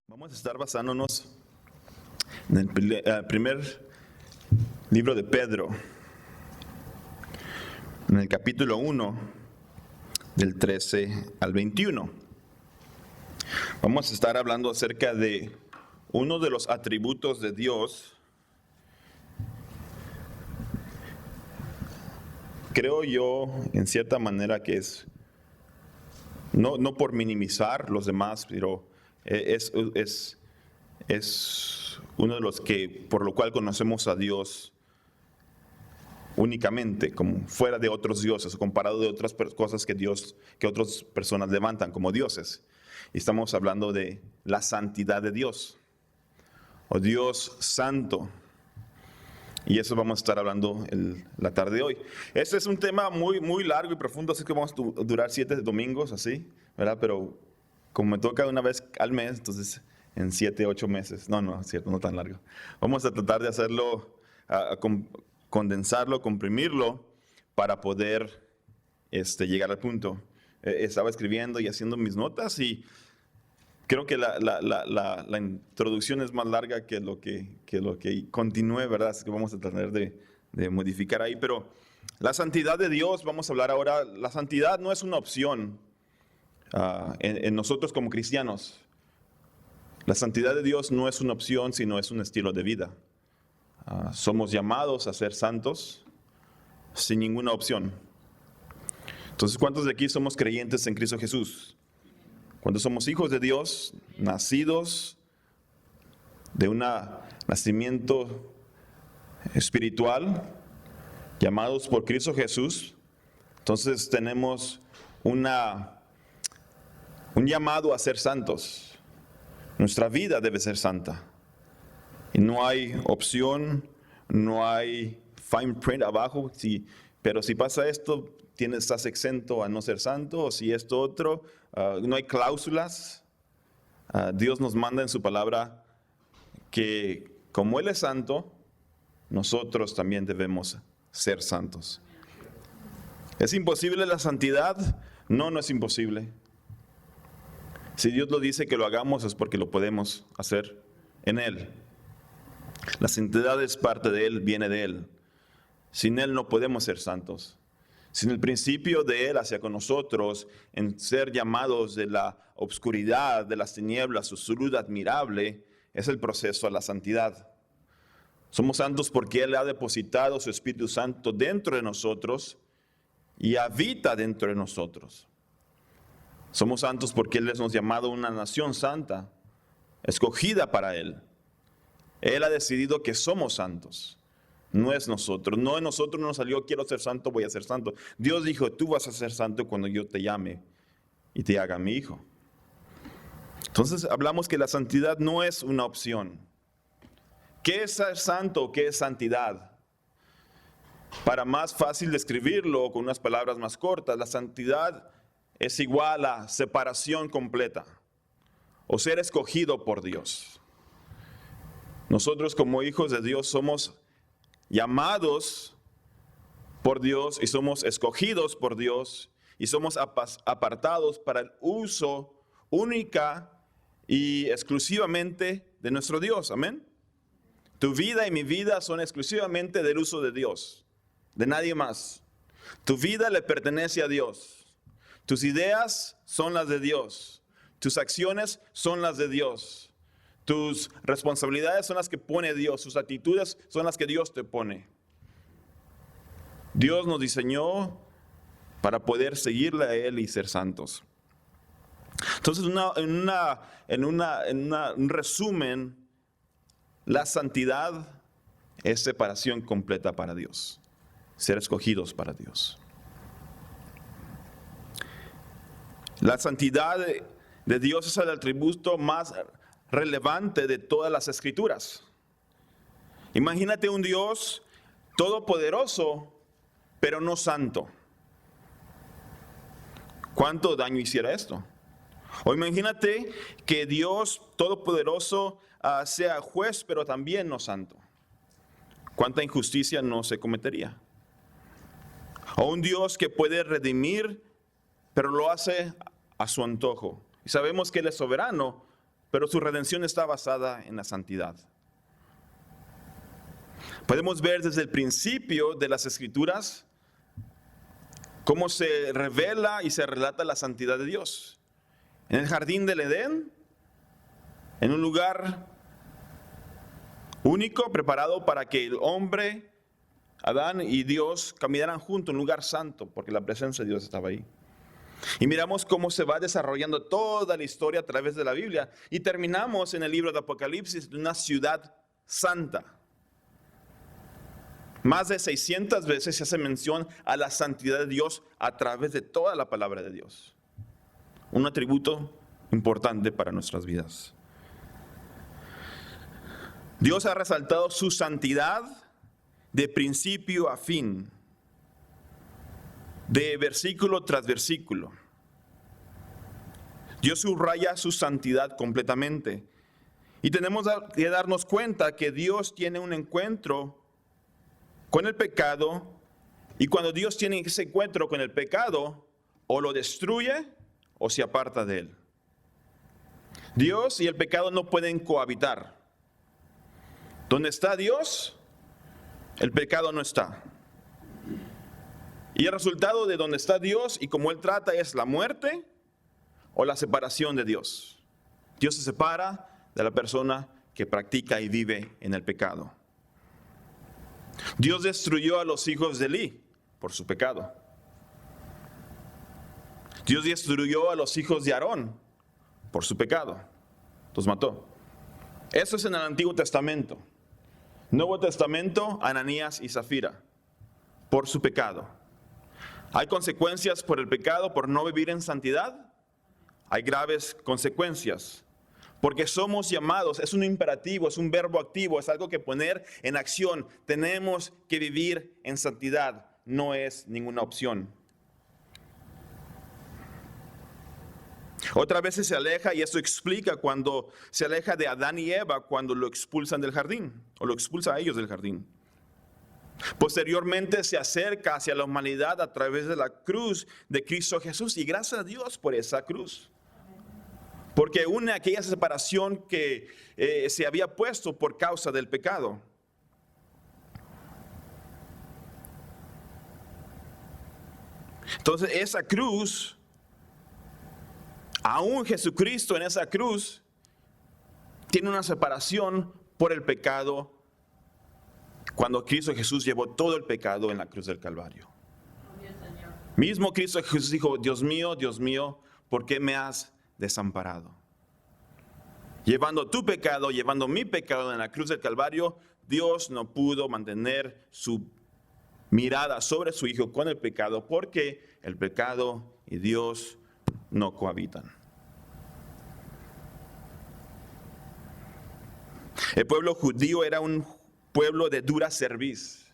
Vamos a estar basándonos en el primer libro de Pedro, en el capítulo 1, del 13 al 21. Vamos a estar hablando acerca de uno de los atributos de Dios. Creo yo, en cierta manera, que es, no por minimizar los demás, pero es uno de los que, por lo cual conocemos a Dios únicamente, como fuera de otros dioses, o comparado de otras cosas que otras personas levantan como dioses. Y estamos hablando de la santidad de Dios, o Dios santo. Y eso vamos a estar hablando la tarde de hoy. Este es un tema muy, muy largo y profundo, así que vamos a durar 7 domingos, así, ¿verdad? Pero como me toca una vez al mes, entonces en 7, 8 meses. No, es cierto, no tan largo. Vamos a tratar de hacerlo, condensarlo, comprimirlo, para poder llegar al punto. Estaba escribiendo y haciendo mis notas y creo que la introducción es más larga que lo que continúe, ¿verdad? Así que vamos a tratar de modificar ahí. Pero la santidad de Dios, vamos a hablar ahora. La santidad no es una opción en nosotros como cristianos. La santidad de Dios no es una opción, sino es un estilo de vida. Somos llamados a ser santos sin ninguna opción. Entonces, ¿cuántos de aquí somos creyentes en Cristo Jesús? Cuando somos hijos de Dios, nacidos de un nacimiento espiritual, llamados por Cristo Jesús, entonces tenemos un llamado a ser santos. Nuestra vida debe ser santa. Y no hay opción, no hay fine print abajo, pero si pasa esto, estás exento a no ser santo, o si esto otro, no hay cláusulas. Dios nos manda en su palabra que como Él es santo, nosotros también debemos ser santos. ¿Es imposible la santidad? No es imposible. Si Dios lo dice que lo hagamos es porque lo podemos hacer en Él. La santidad es parte de Él, viene de Él. Sin Él no podemos ser santos. Sin el principio de Él hacia con nosotros, en ser llamados de la obscuridad, de las tinieblas, su luz admirable, es el proceso a la santidad. Somos santos porque Él ha depositado su Espíritu Santo dentro de nosotros y habita dentro de nosotros. Somos santos porque Él nos ha llamado una nación santa, escogida para Él. Él ha decidido que somos santos. No es nosotros. No en nosotros nos salió, quiero ser santo, voy a ser santo. Dios dijo, tú vas a ser santo cuando yo te llame y te haga mi hijo. Entonces hablamos que la santidad no es una opción. ¿Qué es ser santo? ¿Qué es santidad? Para más fácil describirlo con unas palabras más cortas, la santidad es igual a separación completa o ser escogido por Dios. Nosotros como hijos de Dios somos llamados por Dios y somos escogidos por Dios y somos apartados para el uso única y exclusivamente de nuestro Dios. Amén. Tu vida y mi vida son exclusivamente del uso de Dios, de nadie más. Tu vida le pertenece a Dios. Tus ideas son las de Dios. Tus acciones son las de Dios. Tus responsabilidades son las que pone Dios. Tus actitudes son las que Dios te pone. Dios nos diseñó para poder seguirle a Él y ser santos. Entonces, en un resumen, la santidad es separación completa para Dios. Ser escogidos para Dios. La santidad de Dios es el atributo más relevante de todas las escrituras. Imagínate un Dios todopoderoso, pero no santo. ¿Cuánto daño hiciera esto? O imagínate que Dios Todopoderoso sea juez, pero también no santo. ¿Cuánta injusticia no se cometería? O un Dios que puede redimir, pero lo hace a su antojo. Y sabemos que Él es soberano, pero su redención está basada en la santidad. Podemos ver desde el principio de las Escrituras cómo se revela y se relata la santidad de Dios. En el jardín del Edén, en un lugar único, preparado para que el hombre, Adán y Dios caminaran juntos, un lugar santo, porque la presencia de Dios estaba ahí. Y miramos cómo se va desarrollando toda la historia a través de la Biblia. Y terminamos en el libro de Apocalipsis de una ciudad santa. Más de 600 veces se hace mención a la santidad de Dios a través de toda la palabra de Dios. Un atributo importante para nuestras vidas. Dios ha resaltado su santidad de principio a fin, de versículo tras versículo. Dios subraya su santidad completamente. Y tenemos que darnos cuenta que Dios tiene un encuentro con el pecado, y cuando Dios tiene ese encuentro con el pecado, o lo destruye o se aparta de él. Dios y el pecado no pueden cohabitar. Donde está Dios, el pecado no está. Y el resultado de donde está Dios y como Él trata es la muerte o la separación de Dios. Dios se separa de la persona que practica y vive en el pecado. Dios destruyó a los hijos de Elí por su pecado. Dios destruyó a los hijos de Aarón por su pecado. Los mató. Eso es en el Antiguo Testamento. Nuevo Testamento, Ananías y Zafira, por su pecado. ¿Hay consecuencias por el pecado, por no vivir en santidad? Hay graves consecuencias. Porque somos llamados, es un imperativo, es un verbo activo, es algo que poner en acción. Tenemos que vivir en santidad, no es ninguna opción. Otras veces se aleja, y esto explica cuando se aleja de Adán y Eva cuando lo expulsan del jardín, o lo expulsa a ellos del jardín. Posteriormente se acerca hacia la humanidad a través de la cruz de Cristo Jesús, y gracias a Dios por esa cruz. Porque une aquella separación que se había puesto por causa del pecado. Entonces esa cruz, aún Jesucristo en esa cruz, tiene una separación por el pecado cuando Cristo Jesús llevó todo el pecado en la cruz del Calvario. Mismo Cristo Jesús dijo, Dios mío, ¿por qué me has desamparado? Llevando tu pecado, llevando mi pecado en la cruz del Calvario, Dios no pudo mantener su mirada sobre su Hijo con el pecado, porque el pecado y Dios no cohabitan. El pueblo judío era un pueblo de dura cerviz,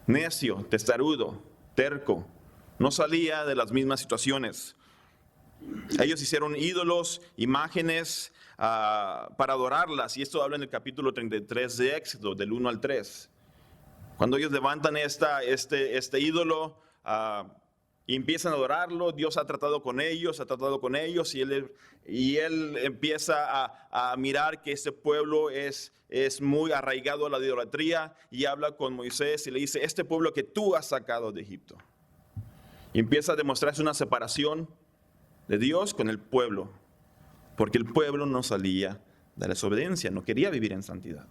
necio, testarudo, terco, no salía de las mismas situaciones. Ellos hicieron ídolos, imágenes para adorarlas, y esto habla en el capítulo 33 de Éxodo, del 1 al 3. Cuando ellos levantan este ídolo y empiezan a adorarlo, Dios ha tratado con ellos, y él empieza a mirar que este pueblo es muy arraigado a la idolatría, y habla con Moisés y le dice, este pueblo que tú has sacado de Egipto. Y empieza a demostrarse una separación de Dios con el pueblo, porque el pueblo no salía de la desobediencia, no quería vivir en santidad.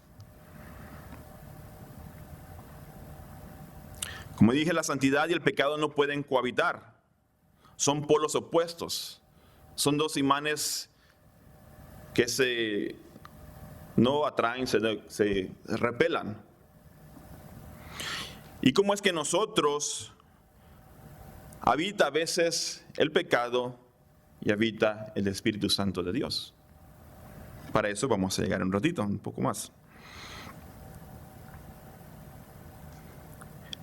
Como dije, la santidad y el pecado no pueden cohabitar. Son polos opuestos. Son dos imanes que no atraen, se repelan. ¿Y cómo es que nosotros habita a veces el pecado y habita el Espíritu Santo de Dios? Para eso vamos a llegar un ratito, un poco más.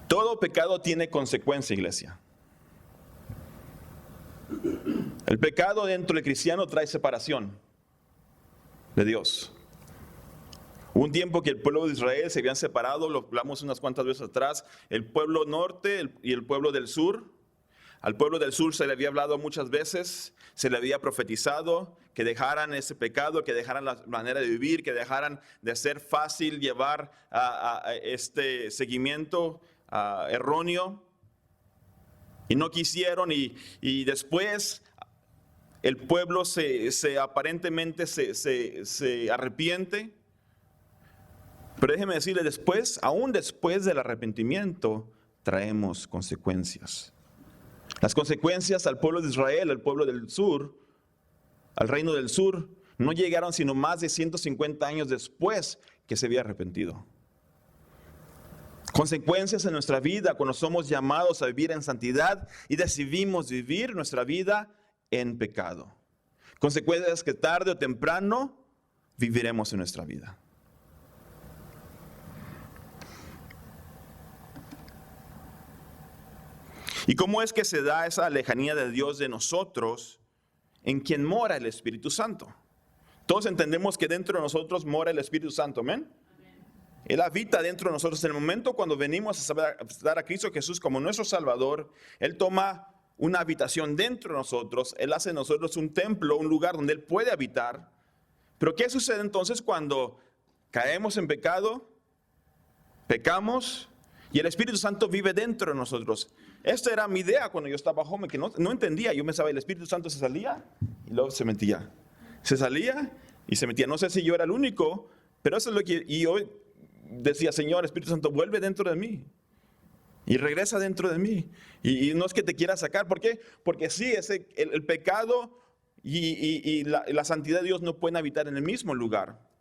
Todo pecado tiene consecuencia, iglesia. El pecado dentro del cristiano trae separación de Dios. Hubo un tiempo que el pueblo de Israel se habían separado, lo hablamos unas cuantas veces atrás, el pueblo norte y el pueblo del sur. Al pueblo del sur se le había hablado muchas veces, se le había profetizado que dejaran ese pecado, que dejaran la manera de vivir, que dejaran de ser fácil llevar a este seguimiento erróneo. Y no quisieron y después el pueblo aparentemente se arrepiente. Pero déjeme decirle, aún después del arrepentimiento, traemos consecuencias. Las consecuencias al pueblo de Israel, al pueblo del sur, al reino del sur, no llegaron sino más de 150 años después que se había arrepentido. Consecuencias en nuestra vida cuando somos llamados a vivir en santidad y decidimos vivir nuestra vida en pecado. Consecuencias que tarde o temprano viviremos en nuestra vida. ¿Y cómo es que se da esa lejanía de Dios de nosotros en quien mora el Espíritu Santo? Todos entendemos que dentro de nosotros mora el Espíritu Santo, ¿amén? Él habita dentro de nosotros. En el momento cuando venimos a aceptar a Cristo Jesús como nuestro Salvador, Él toma una habitación dentro de nosotros. Él hace de nosotros un templo, un lugar donde Él puede habitar. Pero ¿qué sucede entonces cuando caemos en pecado, pecamos y el Espíritu Santo vive dentro de nosotros? Esta era mi idea cuando yo estaba joven, que no entendía. Yo pensaba, el Espíritu Santo se salía y luego se metía. Se salía y se metía. No sé si yo era el único, pero eso es lo que yo decía: Señor, Espíritu Santo, vuelve dentro de mí y regresa dentro de mí. Y no es que te quiera sacar. ¿Por qué? Porque sí, el pecado y la santidad de Dios no pueden habitar en el mismo lugar.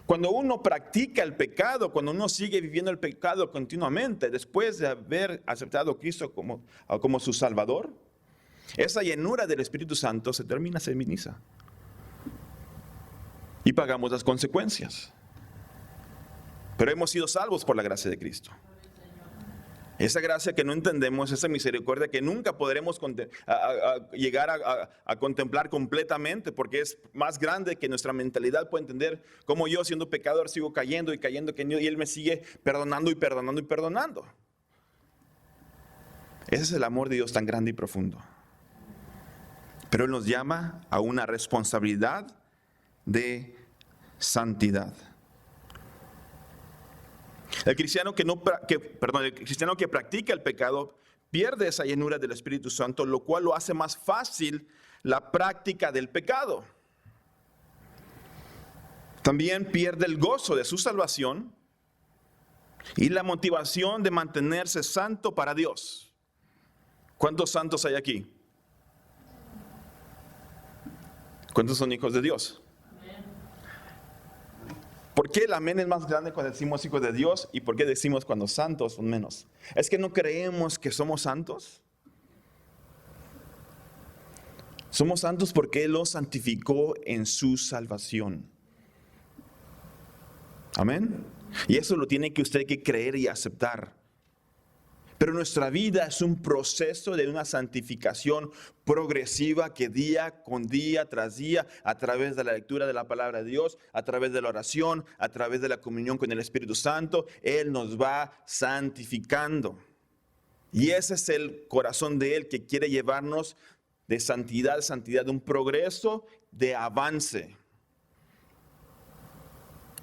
Cuando uno practica el pecado, cuando uno sigue viviendo el pecado continuamente, después de haber aceptado a Cristo como su Salvador, esa llenura del Espíritu Santo se minimiza. Y pagamos las consecuencias. Pero hemos sido salvos por la gracia de Cristo. Esa gracia que no entendemos, esa misericordia que nunca podremos llegar a contemplar completamente, porque es más grande que nuestra mentalidad puede entender. Como yo, siendo pecador, sigo cayendo y cayendo, y Él me sigue perdonando y perdonando y perdonando. Ese es el amor de Dios tan grande y profundo. Pero Él nos llama a una responsabilidad de santidad. El cristiano que practica el pecado pierde esa llenura del Espíritu Santo, lo cual lo hace más fácil la práctica del pecado. También pierde el gozo de su salvación y la motivación de mantenerse santo para Dios. ¿Cuántos santos hay aquí? ¿Cuántos son hijos de Dios? ¿Por qué el amén es más grande cuando decimos hijos de Dios y por qué decimos cuando santos son menos? ¿Es que no creemos que somos santos? Somos santos porque Él los santificó en su salvación. Amén. Y eso lo tiene que usted que creer y aceptar. Pero nuestra vida es un proceso de una santificación progresiva que día con día tras día, a través de la lectura de la palabra de Dios, a través de la oración, a través de la comunión con el Espíritu Santo, Él nos va santificando. Y ese es el corazón de Él, que quiere llevarnos de santidad a santidad, de un progreso de avance.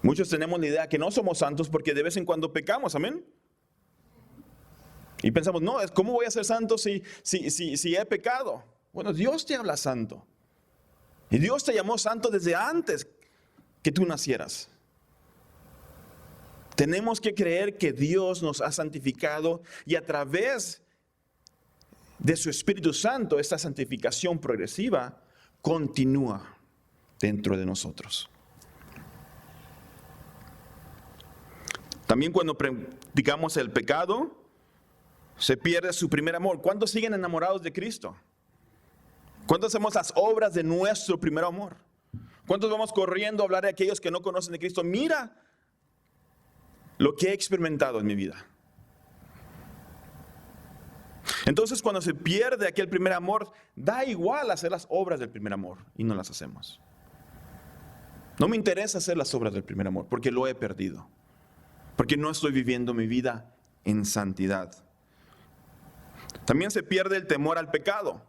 Muchos tenemos la idea que no somos santos porque de vez en cuando pecamos, amén. Y pensamos, no, ¿cómo voy a ser santo si he pecado? Bueno, Dios te habla santo. Y Dios te llamó santo desde antes que tú nacieras. Tenemos que creer que Dios nos ha santificado y a través de su Espíritu Santo, esta santificación progresiva continúa dentro de nosotros. También cuando practicamos el pecado, se pierde su primer amor. ¿Cuántos siguen enamorados de Cristo? ¿Cuántos hacemos las obras de nuestro primer amor? ¿Cuántos vamos corriendo a hablar de aquellos que no conocen de Cristo? Mira lo que he experimentado en mi vida. Entonces, cuando se pierde aquel primer amor, da igual hacer las obras del primer amor y no las hacemos. No me interesa hacer las obras del primer amor porque lo he perdido. Porque no estoy viviendo mi vida en santidad. También se pierde el temor al pecado.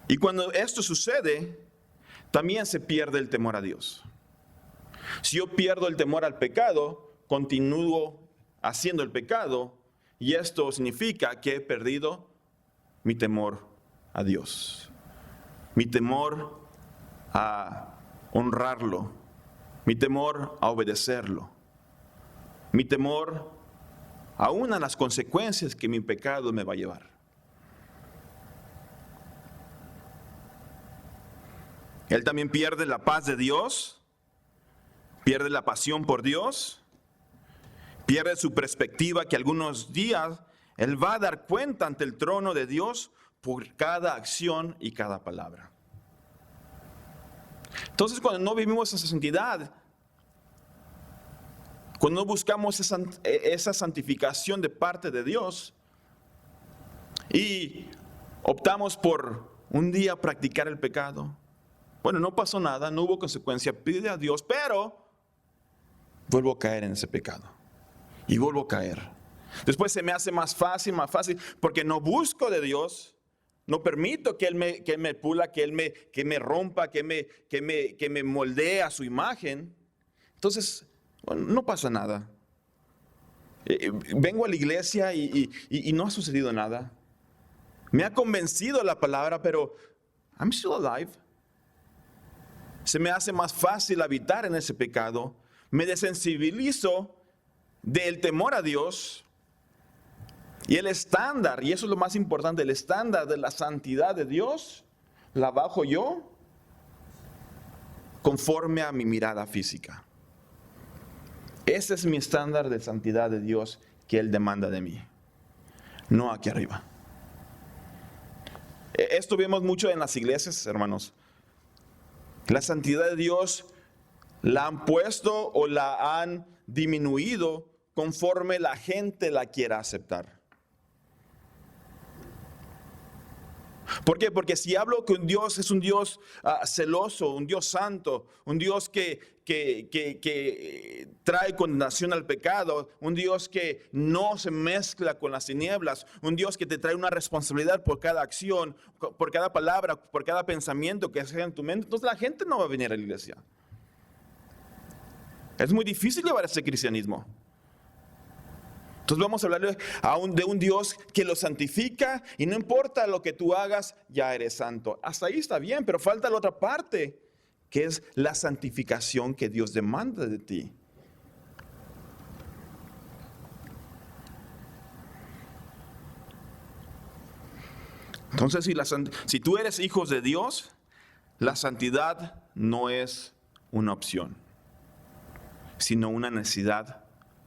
Y cuando esto sucede, también se pierde el temor a Dios. Si yo pierdo el temor al pecado, continúo haciendo el pecado, y esto significa que he perdido mi temor a Dios. Mi temor a honrarlo. Mi temor a obedecerlo. Mi temor aún a las consecuencias que mi pecado me va a llevar. Él también pierde la paz de Dios, pierde la pasión por Dios, pierde su perspectiva que algunos días Él va a dar cuenta ante el trono de Dios por cada acción y cada palabra. Entonces, cuando no vivimos esa santidad, cuando no buscamos esa santificación de parte de Dios y optamos por un día practicar el pecado, bueno, no pasó nada, no hubo consecuencia, pide a Dios, pero vuelvo a caer en ese pecado y vuelvo a caer. Después se me hace más fácil, porque no busco de Dios, no permito que Él me pula, que me rompa, que me moldee a su imagen. Entonces, bueno, no pasa nada. Vengo a la iglesia y no ha sucedido nada. Me ha convencido la palabra, pero I'm still alive. Se me hace más fácil habitar en ese pecado. Me desensibilizo del temor a Dios. Y el estándar, y eso es lo más importante, el estándar de la santidad de Dios, la bajo yo conforme a mi mirada física. Ese es mi estándar de santidad de Dios que Él demanda de mí, no aquí arriba. Esto vemos mucho en las iglesias, hermanos. La santidad de Dios la han puesto o la han disminuido conforme la gente la quiera aceptar. ¿Por qué? Porque si hablo que un Dios es un Dios celoso, un Dios santo, un Dios que trae condenación al pecado, un Dios que no se mezcla con las tinieblas, un Dios que te trae una responsabilidad por cada acción, por cada palabra, por cada pensamiento que sea en tu mente, entonces la gente no va a venir a la iglesia. Es muy difícil llevar ese cristianismo. Entonces vamos a hablar de un Dios que lo santifica y no importa lo que tú hagas, ya eres santo. Hasta ahí está bien, pero falta la otra parte, que es la santificación que Dios demanda de ti. Entonces, si tú eres hijos de Dios, la santidad no es una opción, sino una necesidad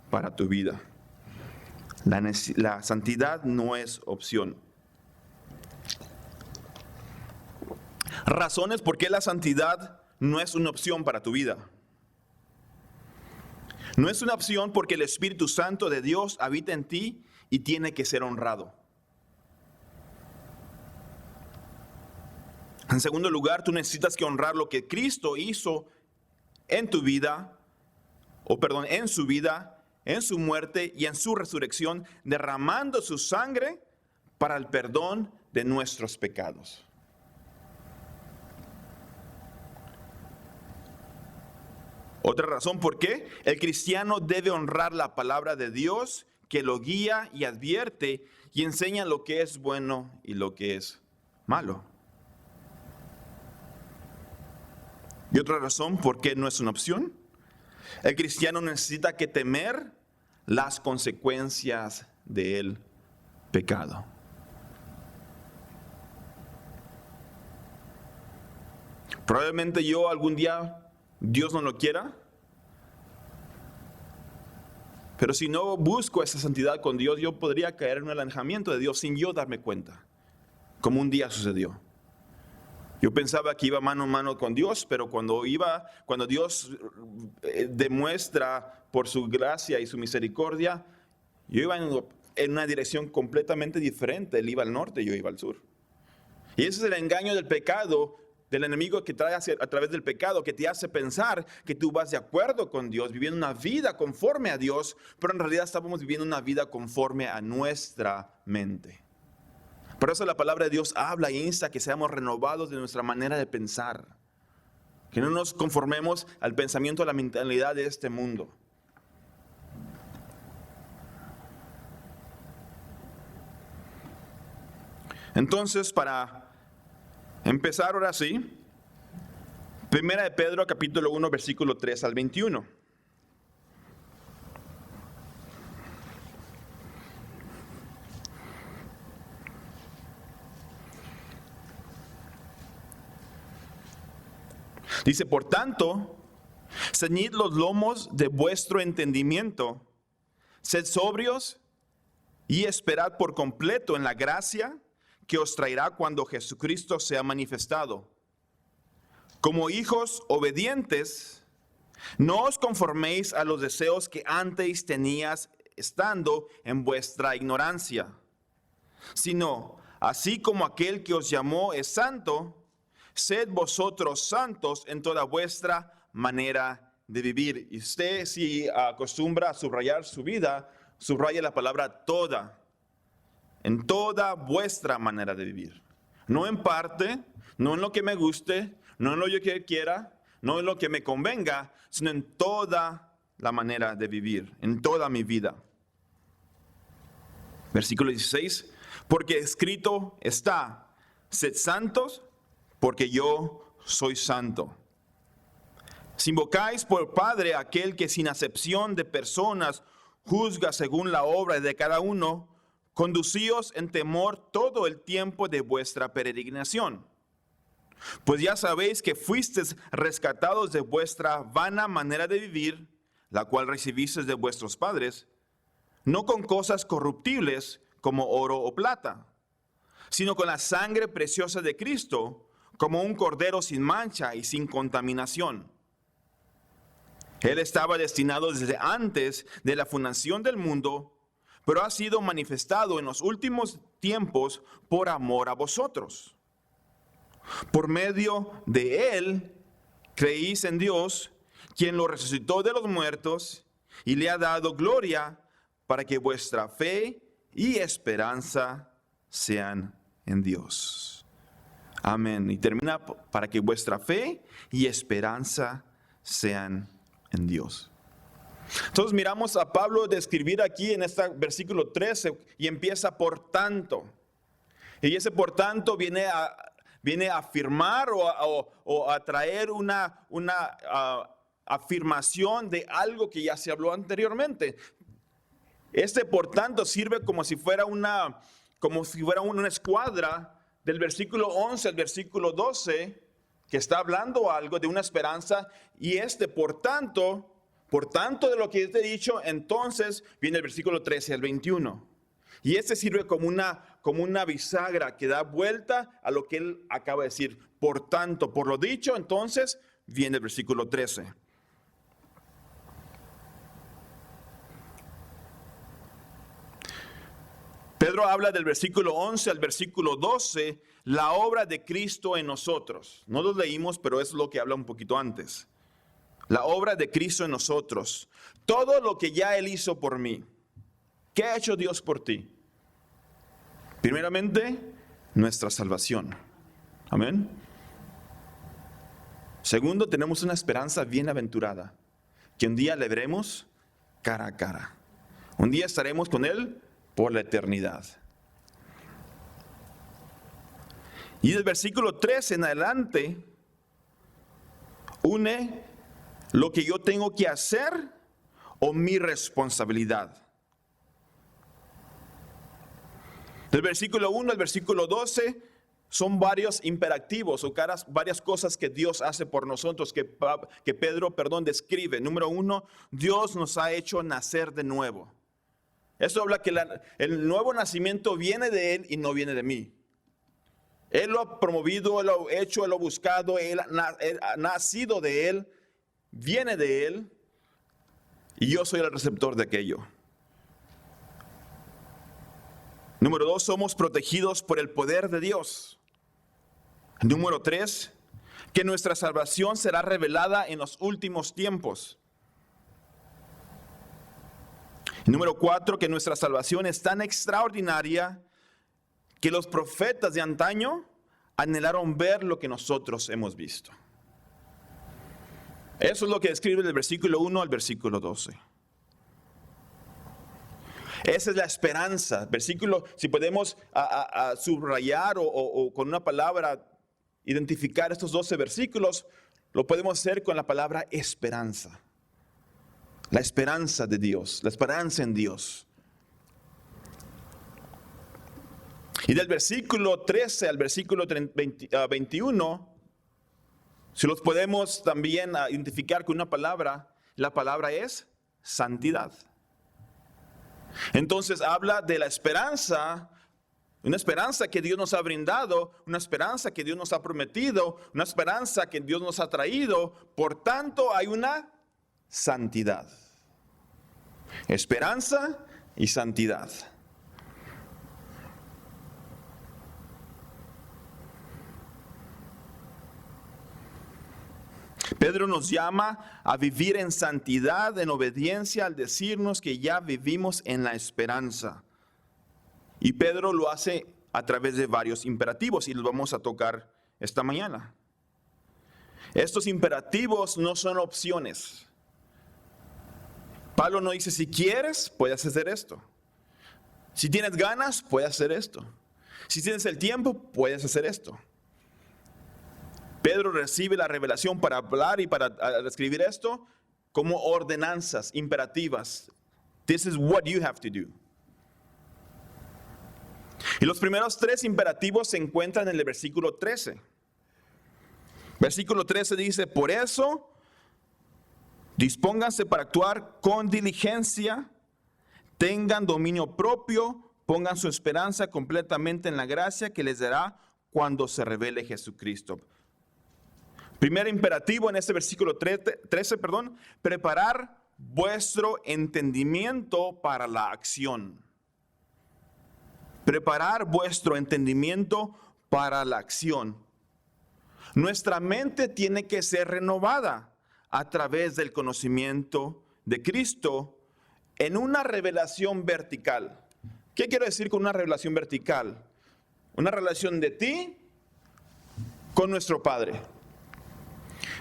para tu vida. La santidad no es opción. Razones por qué la santidad no es una opción para tu vida. No es una opción porque el Espíritu Santo de Dios habita en ti y tiene que ser honrado. En segundo lugar, tú necesitas que honrar lo que Cristo hizo en tu vida, en su vida, en su muerte y en su resurrección, derramando su sangre para el perdón de nuestros pecados. Otra razón por qué el cristiano debe honrar la palabra de Dios que lo guía y advierte y enseña lo que es bueno y lo que es malo. Y otra razón por qué no es una opción. El cristiano necesita que temer las consecuencias del pecado. Probablemente yo algún día, Dios no lo quiera, pero si no busco esa santidad con Dios, yo podría caer en el alejamiento de Dios sin yo darme cuenta, como un día sucedió. Yo pensaba que iba mano a mano con Dios, pero cuando Dios demuestra por su gracia y su misericordia, Yo iba en una dirección completamente diferente. Él iba al norte, yo iba al sur. Y ese es el engaño del pecado, del enemigo que trae a través del pecado, que te hace pensar que tú vas de acuerdo con Dios, viviendo una vida conforme a Dios, pero en realidad estábamos viviendo una vida conforme a nuestra mente. Por eso la palabra de Dios habla e insta que seamos renovados de nuestra manera de pensar. Que no nos conformemos al pensamiento, a la mentalidad de este mundo. Entonces, para empezar ahora sí, Primera de Pedro, capítulo 1, versículo 3 al 21. Dice, por tanto, ceñid los lomos de vuestro entendimiento, sed sobrios y esperad por completo en la gracia que os traerá cuando Jesucristo sea manifestado. Como hijos obedientes, no os conforméis a los deseos que antes tenías estando en vuestra ignorancia, sino así como aquel que os llamó es santo, sed vosotros santos en toda vuestra manera de vivir. Y usted, si acostumbra a subrayar su vida, subraya la palabra toda. En toda vuestra manera de vivir. No en parte, no en lo que me guste, no en lo que quiera, no en lo que me convenga, sino en toda la manera de vivir, en toda mi vida. Versículo 16. Porque escrito está, sed santos, porque yo soy santo. Si invocáis por Padre a aquel que sin acepción de personas juzga según la obra de cada uno, conducíos en temor todo el tiempo de vuestra peregrinación. Pues ya sabéis que fuisteis rescatados de vuestra vana manera de vivir, la cual recibisteis de vuestros padres, no con cosas corruptibles como oro o plata, sino con la sangre preciosa de Cristo, como un cordero sin mancha y sin contaminación. Él estaba destinado desde antes de la fundación del mundo, pero ha sido manifestado en los últimos tiempos por amor a vosotros. Por medio de Él creéis en Dios, quien lo resucitó de los muertos y le ha dado gloria para que vuestra fe y esperanza sean en Dios. Amén. Y termina para que vuestra fe y esperanza sean en Dios. Entonces miramos a Pablo describir aquí en este versículo 13 y empieza por tanto. Y ese por tanto viene a afirmar o a traer una afirmación de algo que ya se habló anteriormente. Este por tanto sirve como si fuera una escuadra del versículo 11 al versículo 12 que está hablando algo de una esperanza, y por tanto de lo que te he dicho, entonces viene el versículo 13 al 21. Y este sirve como una bisagra que da vuelta a lo que él acaba de decir. Por tanto, por lo dicho, entonces viene el versículo 13. Pedro habla del versículo 11 al versículo 12, la obra de Cristo en nosotros. No lo leímos, pero es lo que habla un poquito antes. La obra de Cristo en nosotros. Todo lo que ya Él hizo por mí. ¿Qué ha hecho Dios por ti? Primeramente, nuestra salvación. Amén. Segundo, tenemos una esperanza bienaventurada, que un día le veremos cara a cara. Un día estaremos con Él por la eternidad. Y del versículo 13 en adelante, une lo que yo tengo que hacer o mi responsabilidad. Del versículo 1 al versículo 12 son varios imperativos o varias cosas que Dios hace por nosotros, que Pedro describe. Número 1, Dios nos ha hecho nacer de nuevo. Eso habla que el nuevo nacimiento viene de Él y no viene de mí. Él lo ha promovido, Él lo ha hecho, Él lo ha buscado, Él ha nacido de Él, viene de Él, y yo soy el receptor de aquello. Número 2, somos protegidos por el poder de Dios. Número 3, que nuestra salvación será revelada en los últimos tiempos. Número 4, que nuestra salvación es tan extraordinaria que los profetas de antaño anhelaron ver lo que nosotros hemos visto. Eso es lo que describe del versículo 1 al versículo 12. Esa es la esperanza. Versículo, si podemos subrayar o con una palabra identificar estos 12 versículos, lo podemos hacer con la palabra esperanza. La esperanza de Dios, la esperanza en Dios. Y del versículo 13 al versículo 21, si los podemos también identificar con una palabra, la palabra es santidad. Entonces habla de la esperanza, una esperanza que Dios nos ha brindado, una esperanza que Dios nos ha prometido, una esperanza que Dios nos ha traído. Por tanto, hay una santidad. Esperanza y santidad. Pedro nos llama a vivir en santidad, en obediencia, al decirnos que ya vivimos en la esperanza. Y Pedro lo hace a través de varios imperativos y los vamos a tocar esta mañana. Estos imperativos no son opciones. Pablo no dice, si quieres, puedes hacer esto. Si tienes ganas, puedes hacer esto. Si tienes el tiempo, puedes hacer esto. Pedro recibe la revelación para hablar y para escribir esto como ordenanzas imperativas. This is what you have to do. Y los primeros 3 imperativos se encuentran en el versículo 13. Versículo 13 dice, por eso, dispónganse para actuar con diligencia, tengan dominio propio, pongan su esperanza completamente en la gracia que les dará cuando se revele Jesucristo. Primer imperativo en este versículo 13, preparar vuestro entendimiento para la acción. Preparar vuestro entendimiento para la acción. Nuestra mente tiene que ser renovada a través del conocimiento de Cristo en una revelación vertical. ¿Qué quiero decir con una revelación vertical? Una relación de ti con nuestro Padre.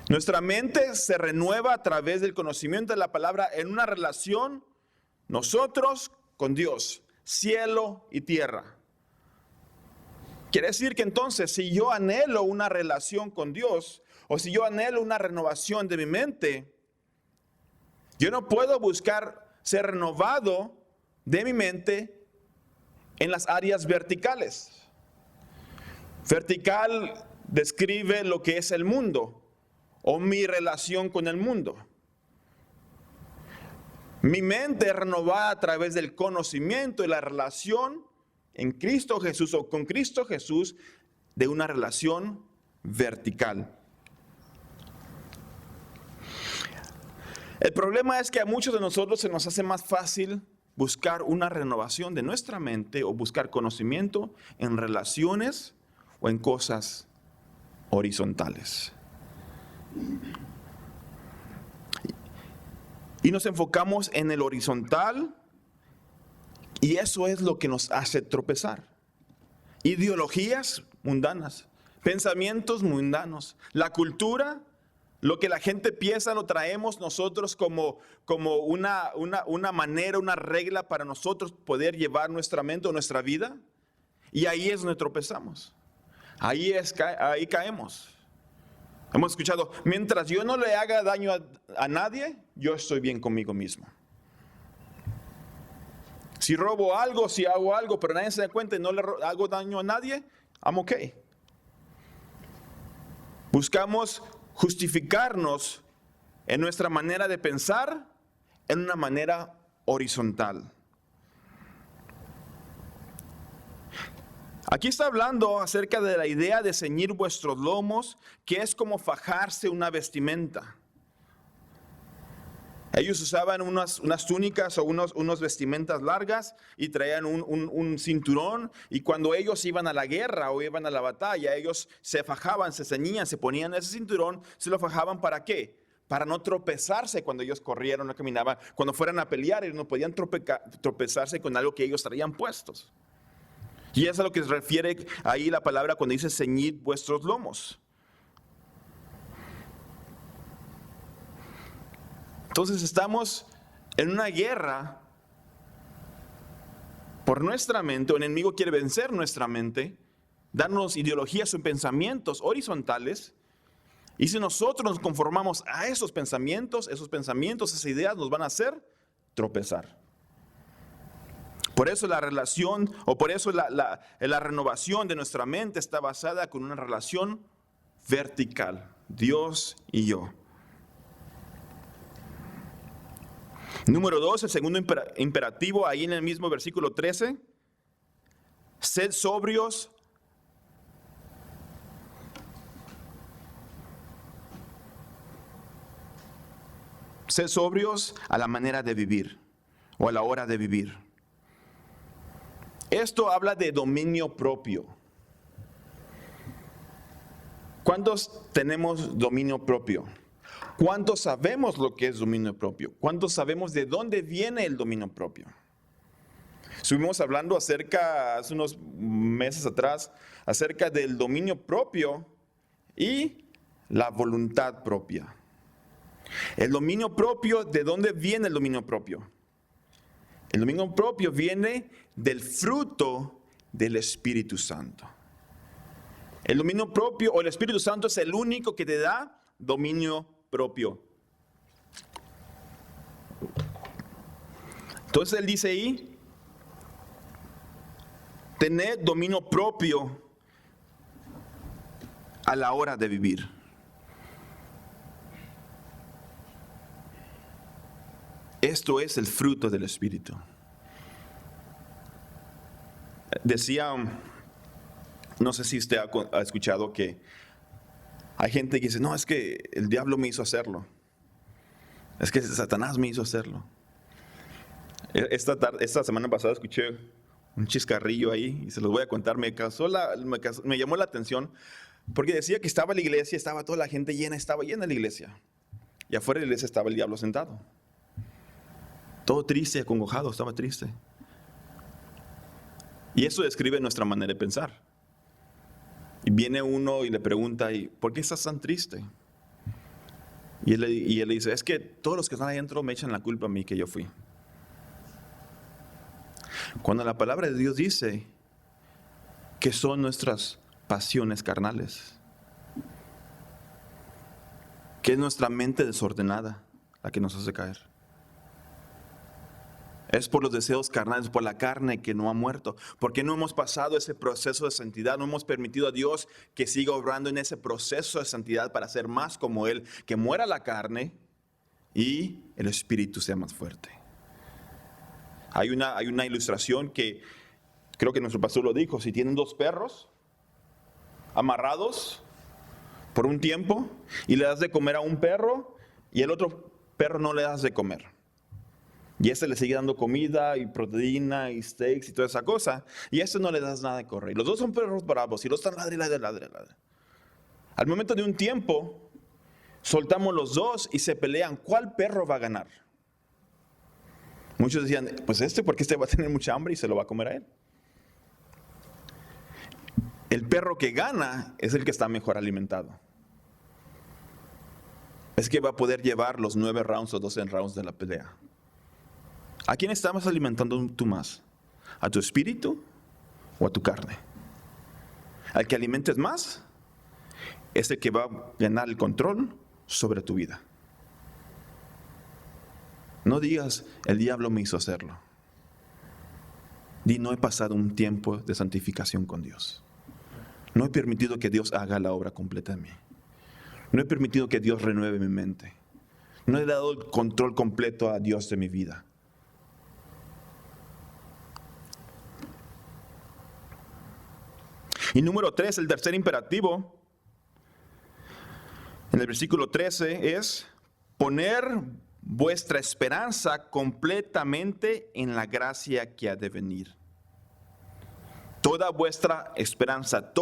Nuestra mente se renueva a través del conocimiento de la palabra en una relación nosotros con Dios, cielo y tierra. Quiere decir que entonces si yo anhelo una relación con Dios o si yo anhelo una renovación de mi mente, yo no puedo buscar ser renovado de mi mente en las áreas verticales. Vertical describe lo que es el mundo o mi relación con el mundo. Mi mente es renovada a través del conocimiento y la relación en Cristo Jesús o con Cristo Jesús de una relación vertical. El problema es que a muchos de nosotros se nos hace más fácil buscar una renovación de nuestra mente o buscar conocimiento en relaciones o en cosas horizontales. Y nos enfocamos en el horizontal y eso es lo que nos hace tropezar. Ideologías mundanas, pensamientos mundanos, la cultura, lo que la gente piensa lo traemos nosotros como una manera, una regla para nosotros poder llevar nuestra mente o nuestra vida. Y ahí es donde tropezamos, ahí caemos. Hemos escuchado, mientras yo no le haga daño a nadie, yo estoy bien conmigo mismo. Si robo algo, si hago algo, pero nadie se da cuenta y no le hago daño a nadie, I'm okay. Buscamos justificarnos en nuestra manera de pensar en una manera horizontal. Aquí está hablando acerca de la idea de ceñir vuestros lomos, que es como fajarse una vestimenta. Ellos usaban unas túnicas o unos vestimentas largas y traían un cinturón, y cuando ellos iban a la guerra o iban a la batalla, ellos se fajaban, se ceñían, se ponían ese cinturón, se lo fajaban ¿para qué? Para no tropezarse cuando ellos corrieron o caminaban. Cuando fueran a pelear, ellos no podían tropezarse con algo que ellos traían puestos. Y eso es a lo que se refiere ahí la palabra cuando dice ceñid vuestros lomos. Entonces estamos en una guerra por nuestra mente. El enemigo quiere vencer nuestra mente, darnos ideologías o pensamientos horizontales. Y si nosotros nos conformamos a esos pensamientos, esas ideas nos van a hacer tropezar. Por eso la relación, o por eso la renovación de nuestra mente está basada con una relación vertical, Dios y yo. Número 2, el segundo imperativo, ahí en el mismo versículo 13. Sed sobrios. Sed sobrios a la manera de vivir, o a la hora de vivir. Esto habla de dominio propio. ¿Cuántos tenemos dominio propio? ¿Cuántos sabemos lo que es dominio propio? ¿Cuántos sabemos de dónde viene el dominio propio? Estuvimos hablando hace unos meses atrás, acerca del dominio propio y la voluntad propia. El dominio propio, ¿de dónde viene el dominio propio? El dominio propio viene del fruto del Espíritu Santo. El dominio propio o el Espíritu Santo es el único que te da dominio propio. Entonces él dice ahí, tener dominio propio a la hora de vivir. Esto es el fruto del Espíritu. Decía, no sé si usted ha escuchado que hay gente que dice, no, es que el diablo me hizo hacerlo. Es que Satanás me hizo hacerlo. Esta semana pasada escuché un chiscarrillo ahí y se los voy a contar. Me llamó la atención porque decía que estaba la iglesia, estaba toda la gente llena, estaba llena la iglesia. Y afuera de la iglesia estaba el diablo sentado. Todo triste, acongojado, estaba triste. Y eso describe nuestra manera de pensar. Y viene uno y le pregunta, ¿por qué estás tan triste? Y él le dice, es que todos los que están ahí adentro me echan la culpa a mí que yo fui. Cuando la palabra de Dios dice que son nuestras pasiones carnales, que es nuestra mente desordenada la que nos hace caer. Es por los deseos carnales, por la carne que no ha muerto. Porque no hemos pasado ese proceso de santidad, no hemos permitido a Dios que siga obrando en ese proceso de santidad para ser más como Él, que muera la carne y el espíritu sea más fuerte. Hay una ilustración que creo que nuestro pastor lo dijo: si tienen dos perros amarrados por un tiempo y le das de comer a un perro y el otro perro no le das de comer, y le sigue dando comida y proteína y steaks y toda esa cosa, y no le das nada de correr. Y los dos son perros bravos y los están ladre. Al momento de un tiempo, soltamos los dos y se pelean. ¿Cuál perro va a ganar? Muchos decían, pues porque va a tener mucha hambre y se lo va a comer a él. El perro que gana es el que está mejor alimentado. Es que va a poder llevar los 9 rounds o 12 rounds de la pelea. ¿A quién estás alimentando tú más? ¿A tu espíritu o a tu carne? Al que alimentes más es el que va a ganar el control sobre tu vida. No digas, el diablo me hizo hacerlo. Di, no he pasado un tiempo de santificación con Dios. No he permitido que Dios haga la obra completa en mí. No he permitido que Dios renueve mi mente. No he dado el control completo a Dios de mi vida. Y número 3, el tercer imperativo, en el versículo 13, es poner vuestra esperanza completamente en la gracia que ha de venir. Toda vuestra esperanza,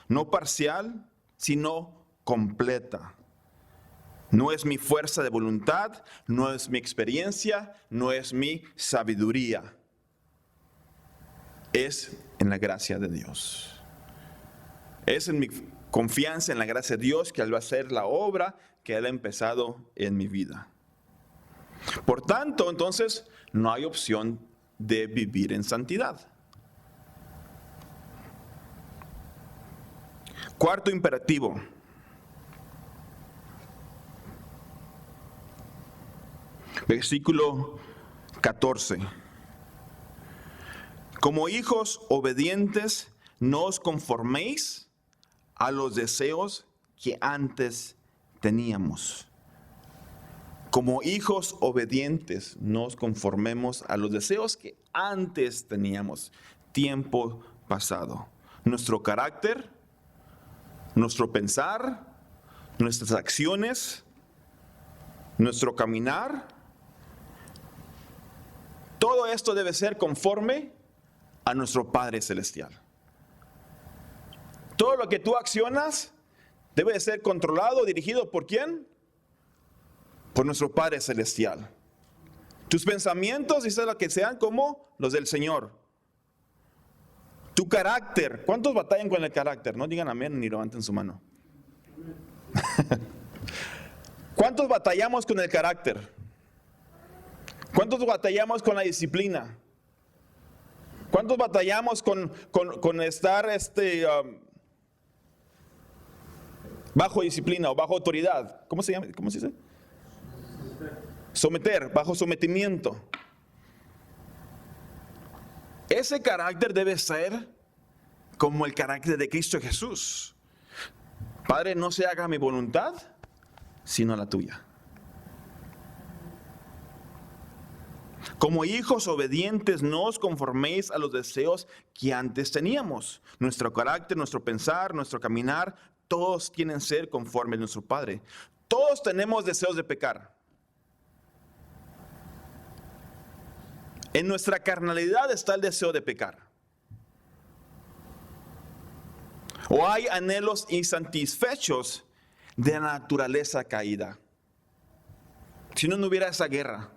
no parcial, sino completa. No es mi fuerza de voluntad, no es mi experiencia, no es mi sabiduría. Es en la gracia de Dios. Es en mi confianza en la gracia de Dios que Él va a hacer la obra que Él ha empezado en mi vida. Por tanto, entonces, no hay opción de vivir en santidad. Cuarto imperativo. Versículo 14. Como hijos obedientes, no os conforméis a los deseos que antes teníamos. Como hijos obedientes, no os conformemos a los deseos que antes teníamos, tiempo pasado. Nuestro carácter, nuestro pensar, nuestras acciones, nuestro caminar, todo esto debe ser conforme a nuestro Padre Celestial. Todo lo que tú accionas debe de ser controlado, dirigido ¿por quién? Por nuestro Padre Celestial. Tus pensamientos, dice lo que sean como los del Señor. Tu carácter, ¿cuántos batallan con el carácter? No digan amén ni levanten su mano. ¿Cuántos batallamos con el carácter? ¿Cuántos batallamos con la disciplina? ¿Cuántos batallamos con estar bajo disciplina o bajo autoridad? ¿Cómo se llama? ¿Cómo se dice? Someter, bajo sometimiento. Ese carácter debe ser como el carácter de Cristo Jesús. Padre, no se haga mi voluntad, sino la tuya. Como hijos obedientes, no os conforméis a los deseos que antes teníamos. Nuestro carácter, nuestro pensar, nuestro caminar, todos quieren ser conformes a nuestro Padre. Todos tenemos deseos de pecar. En nuestra carnalidad está el deseo de pecar. O hay anhelos insatisfechos de la naturaleza caída. Si no hubiera esa guerra.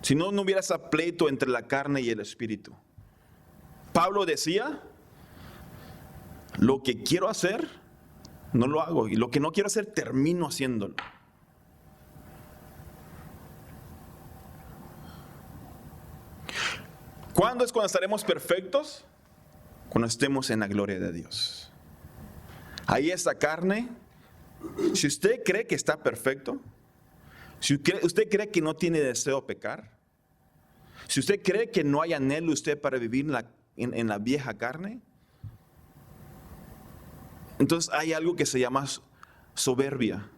Si no hubiera ese pleito entre la carne y el espíritu. Pablo decía, lo que quiero hacer, no lo hago. Y lo que no quiero hacer, termino haciéndolo. ¿Cuándo es cuando estaremos perfectos? Cuando estemos en la gloria de Dios. Ahí esta carne, si usted cree que está perfecto, si usted cree que no tiene deseo de pecar, si usted cree que no hay anhelo usted para vivir en la vieja carne, entonces hay algo que se llama soberbia.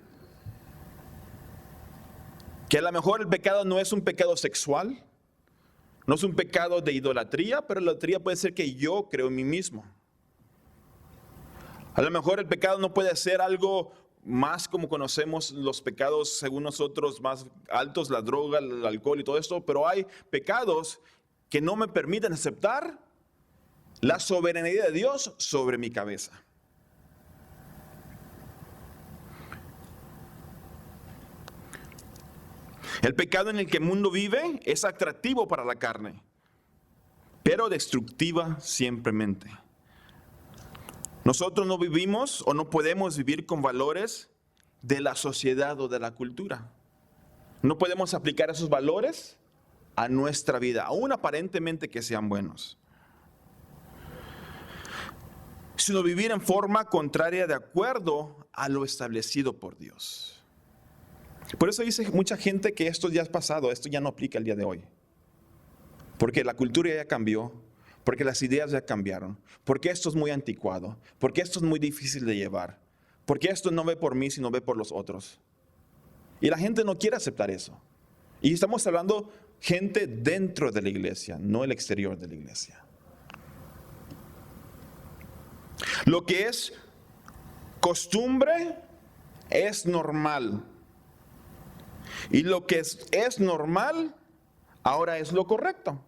Que a lo mejor el pecado no es un pecado sexual, no es un pecado de idolatría, pero la idolatría puede ser que yo creo en mí mismo. A lo mejor el pecado no puede ser algo más como conocemos los pecados según nosotros más altos, la droga, el alcohol y todo esto, pero hay pecados que no me permiten aceptar la soberanía de Dios sobre mi cabeza. El pecado en el que el mundo vive es atractivo para la carne, pero destructiva simplemente. Nosotros no vivimos o no podemos vivir con valores de la sociedad o de la cultura. No podemos aplicar esos valores a nuestra vida, aún aparentemente que sean buenos. Sino vivir en forma contraria de acuerdo a lo establecido por Dios. Por eso dice mucha gente que esto ya es pasado, esto ya no aplica el día de hoy. Porque la cultura ya cambió, porque las ideas ya cambiaron, porque esto es muy anticuado, porque esto es muy difícil de llevar, porque esto no ve por mí, sino ve por los otros. Y la gente no quiere aceptar eso. Y estamos hablando gente dentro de la iglesia, no el exterior de la iglesia. Lo que es costumbre es normal. Y lo que es normal, ahora es lo correcto.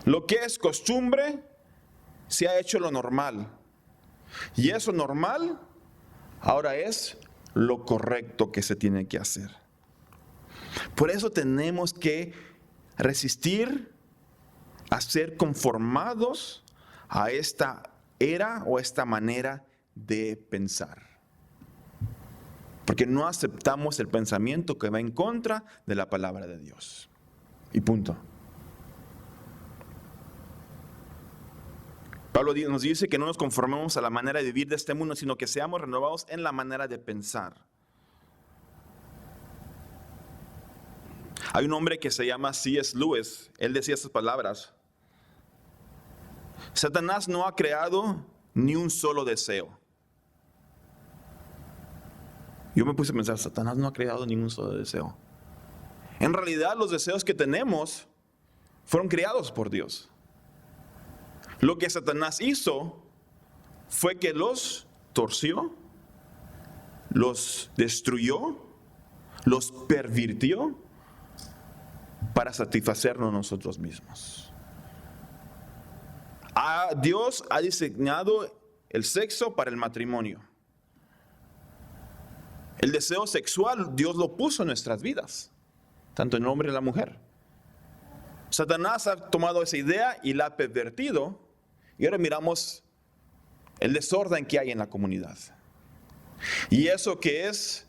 Lo que es costumbre, se ha hecho lo normal. Y eso normal, ahora es lo correcto que se tiene que hacer. Por eso tenemos que resistir a ser conformados a esta era o esta manera de pensar. Porque no aceptamos el pensamiento que va en contra de la palabra de Dios. Y punto. Pablo nos dice que no nos conformemos a la manera de vivir de este mundo, sino que seamos renovados en la manera de pensar. Hay un hombre que se llama C.S. Lewis. Él decía estas palabras: Satanás no ha creado ni un solo deseo. Yo me puse a pensar, Satanás no ha creado ningún solo deseo. En realidad, los deseos que tenemos fueron creados por Dios. Lo que Satanás hizo fue que los torció, los destruyó, los pervirtió para satisfacernos nosotros mismos. Dios ha diseñado el sexo para el matrimonio. El deseo sexual Dios lo puso en nuestras vidas, tanto el hombre y la mujer. Satanás ha tomado esa idea y la ha pervertido, y ahora miramos el desorden que hay en la comunidad. Y eso que es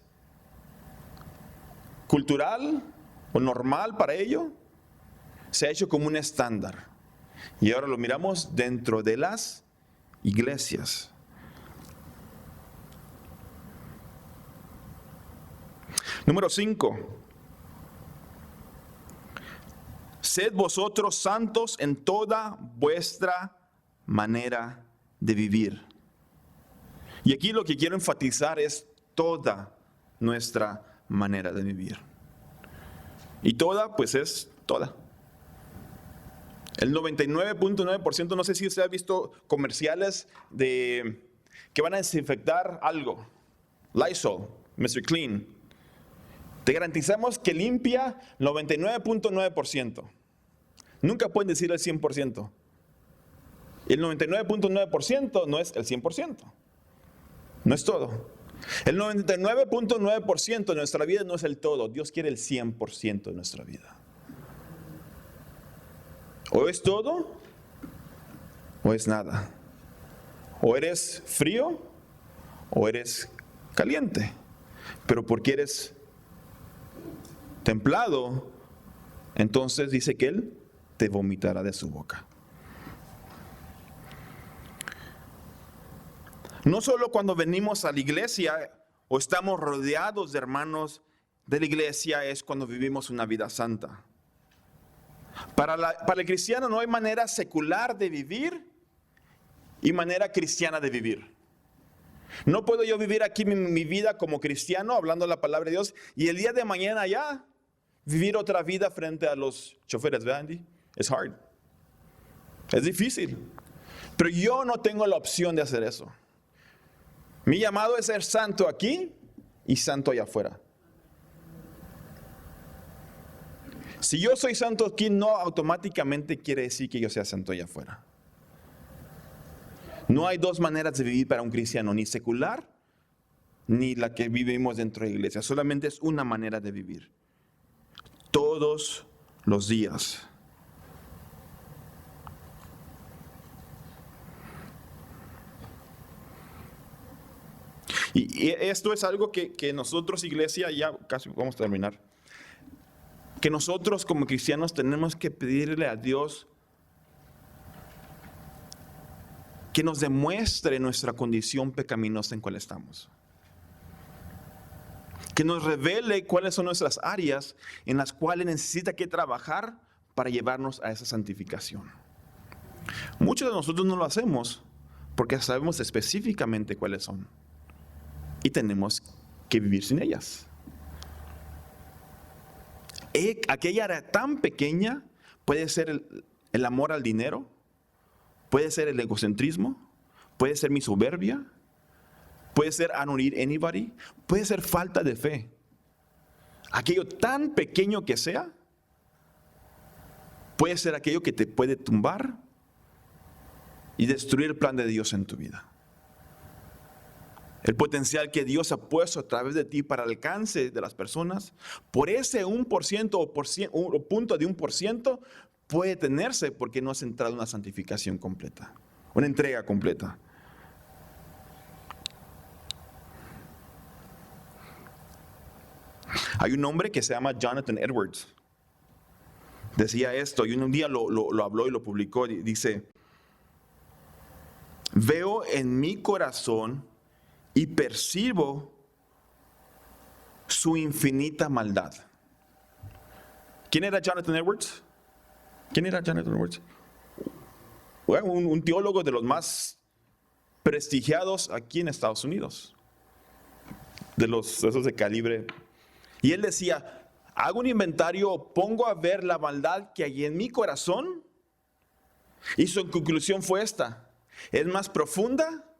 cultural o normal para ello, se ha hecho como un estándar. Y ahora lo miramos dentro de las iglesias. Número 5. Sed vosotros santos en toda vuestra manera de vivir. Y aquí lo que quiero enfatizar es toda nuestra manera de vivir. Y toda, pues es toda. El 99.9%, no sé si usted ha visto comerciales que van a desinfectar algo. Lysol, Mr. Clean. Te garantizamos que limpia 99.9%. Nunca pueden decir el 100%. El 99.9% no es el 100%. No es todo. El 99.9% de nuestra vida no es el todo. Dios quiere el 100% de nuestra vida. O es todo, o es nada. O eres frío, o eres caliente. Pero porque eres templado, entonces dice que Él te vomitará de su boca. No solo cuando venimos a la iglesia o estamos rodeados de hermanos de la iglesia es cuando vivimos una vida santa. Para el cristiano no hay manera secular de vivir y manera cristiana de vivir. No puedo yo vivir aquí mi vida como cristiano, hablando la palabra de Dios, y el día de mañana ya vivir otra vida frente a los choferes, ¿verdad, Andy? Es hard. Es difícil. Pero yo no tengo la opción de hacer eso. Mi llamado es ser santo aquí y santo allá afuera. Si yo soy santo aquí, no automáticamente quiere decir que yo sea santo allá afuera. No hay dos maneras de vivir para un cristiano, ni secular, ni la que vivimos dentro de la iglesia. Solamente es una manera de vivir. Todos los días. Y esto es algo que nosotros, iglesia, ya casi vamos a terminar, que nosotros como cristianos tenemos que pedirle a Dios que nos demuestre nuestra condición pecaminosa en cual estamos. Que nos revele cuáles son nuestras áreas en las cuales necesita que trabajar para llevarnos a esa santificación. Muchos de nosotros no lo hacemos porque sabemos específicamente cuáles son. Y tenemos que vivir sin ellas. Aquella área tan pequeña puede ser el amor al dinero, puede ser el egocentrismo, puede ser mi soberbia, puede ser I don't need anybody, puede ser falta de fe. aquello tan pequeño que sea, puede ser aquello que te puede tumbar y destruir el plan de Dios en tu vida. El potencial que Dios ha puesto a través de ti para el alcance de las personas, por ese 1% o punto de 1%, puede tenerse porque no has entrado en una santificación completa, una entrega completa. Hay un hombre que se llama Jonathan Edwards. Decía esto, y un día lo habló y lo publicó. Dice: veo en mi corazón y percibo su infinita maldad. ¿Quién era Jonathan Edwards? ¿Quién era Jonathan Edwards? Bueno, un teólogo de los más prestigiados aquí en Estados Unidos. De esos de calibre. Y él decía: hago un inventario, pongo a ver la maldad que hay en mi corazón, y su conclusión fue esta: es más profunda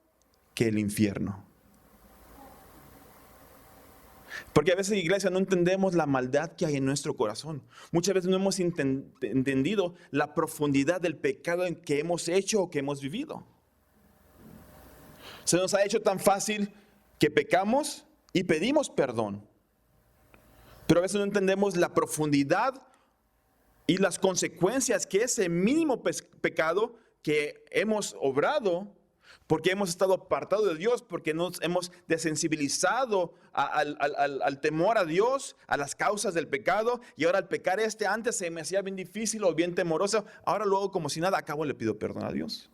que el infierno. Porque a veces, iglesia, no entendemos la maldad que hay en nuestro corazón. Muchas veces no hemos entendido la profundidad del pecado en que hemos hecho o que hemos vivido. Se nos ha hecho tan fácil que pecamos y pedimos perdón. Pero a veces no entendemos la profundidad y las consecuencias que ese mínimo pecado que hemos obrado, porque hemos estado apartados de Dios, porque nos hemos desensibilizado al temor a Dios, a las causas del pecado, y ahora al pecar antes se me hacía bien difícil o bien temoroso, ahora luego como si nada, acabo le pido perdón a Dios.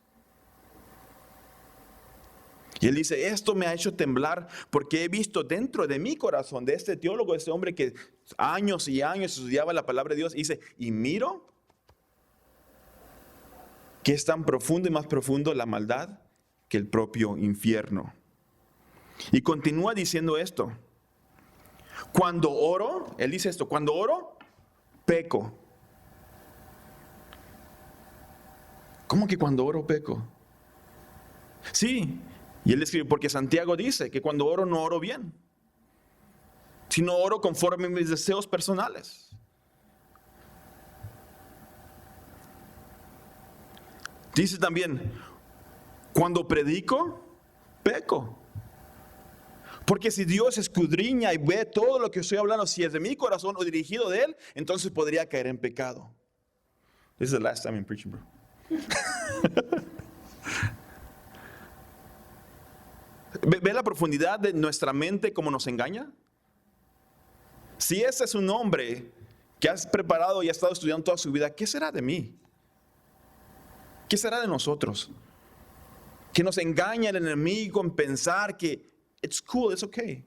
Y él dice: esto me ha hecho temblar porque he visto dentro de mi corazón, de este teólogo, de este hombre que años y años estudiaba la palabra de Dios, y dice: y miro que es tan profundo y más profundo la maldad que el propio infierno. Y continúa diciendo esto: cuando oro, él dice esto, cuando oro, peco. ¿Cómo que cuando oro peco? Sí. Y él escribe: porque Santiago dice que cuando oro no oro bien, sino oro conforme a mis deseos personales. Dice también: cuando predico, peco. Porque si Dios escudriña y ve todo lo que estoy hablando, si es de mi corazón o dirigido de Él, entonces podría caer en pecado. This is the last time I'm preaching, bro. ¿Ve la profundidad de nuestra mente cómo nos engaña? Si ese es un hombre que has preparado y ha estado estudiando toda su vida, ¿qué será de mí? ¿Qué será de nosotros? Que nos engaña el enemigo en pensar que it's cool, it's okay.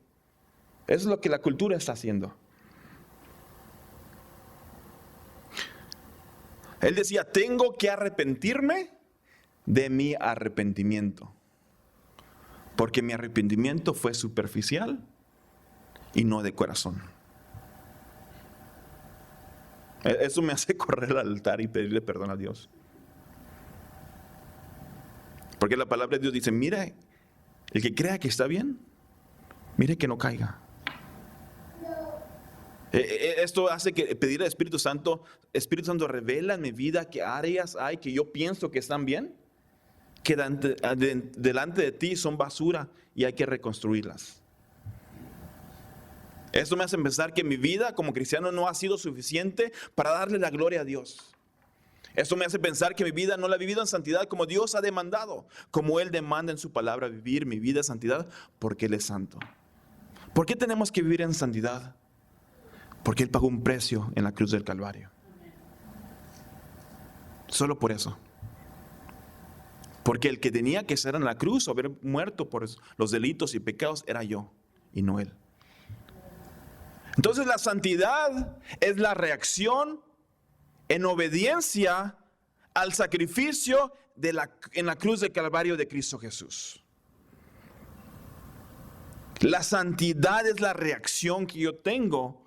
Eso es lo que la cultura está haciendo. Él decía: tengo que arrepentirme de mi arrepentimiento. Porque mi arrepentimiento fue superficial y no de corazón. Eso me hace correr al altar y pedirle perdón a Dios. Porque la palabra de Dios dice: mire, el que crea que está bien, mire que no caiga. Esto hace que pedir al Espíritu Santo revela en mi vida que áreas hay que yo pienso que están bien, que delante de ti son basura y hay que reconstruirlas. Esto me hace pensar que mi vida como cristiano no ha sido suficiente para darle la gloria a Dios. Esto me hace pensar que mi vida no la he vivido en santidad como Dios ha demandado, como Él demanda en su palabra vivir mi vida en santidad, porque Él es santo. ¿Por qué tenemos que vivir en santidad? Porque Él pagó un precio en la cruz del Calvario. Solo por eso. Porque el que tenía que ser en la cruz o haber muerto por los delitos y pecados era yo y no Él. Entonces la santidad es la reacción en obediencia al sacrificio en la cruz del Calvario de Cristo Jesús. La santidad es la reacción que yo tengo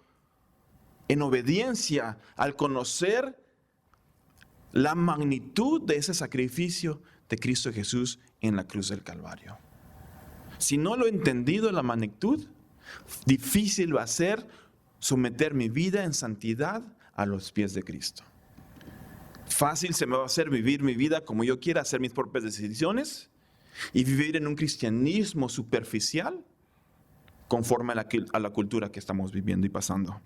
en obediencia al conocer la magnitud de ese sacrificio de Cristo Jesús en la cruz del Calvario. Si no lo he entendido la magnitud, difícil va a ser someter mi vida en santidad a los pies de Cristo. Fácil se me va a hacer vivir mi vida como yo quiera, hacer mis propias decisiones y vivir en un cristianismo superficial conforme a la cultura que estamos viviendo y pasando.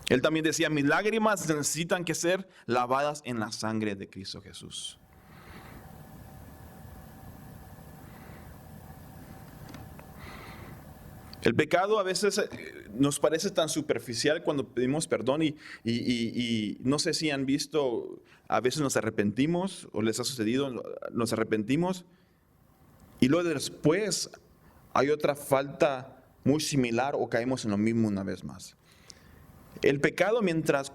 Él también decía, mis lágrimas necesitan que ser lavadas en la sangre de Cristo Jesús. El pecado a veces nos parece tan superficial cuando pedimos perdón y no sé si han visto, a veces nos arrepentimos o les ha sucedido, nos arrepentimos y luego después hay otra falta muy similar o caemos en lo mismo una vez más. El pecado,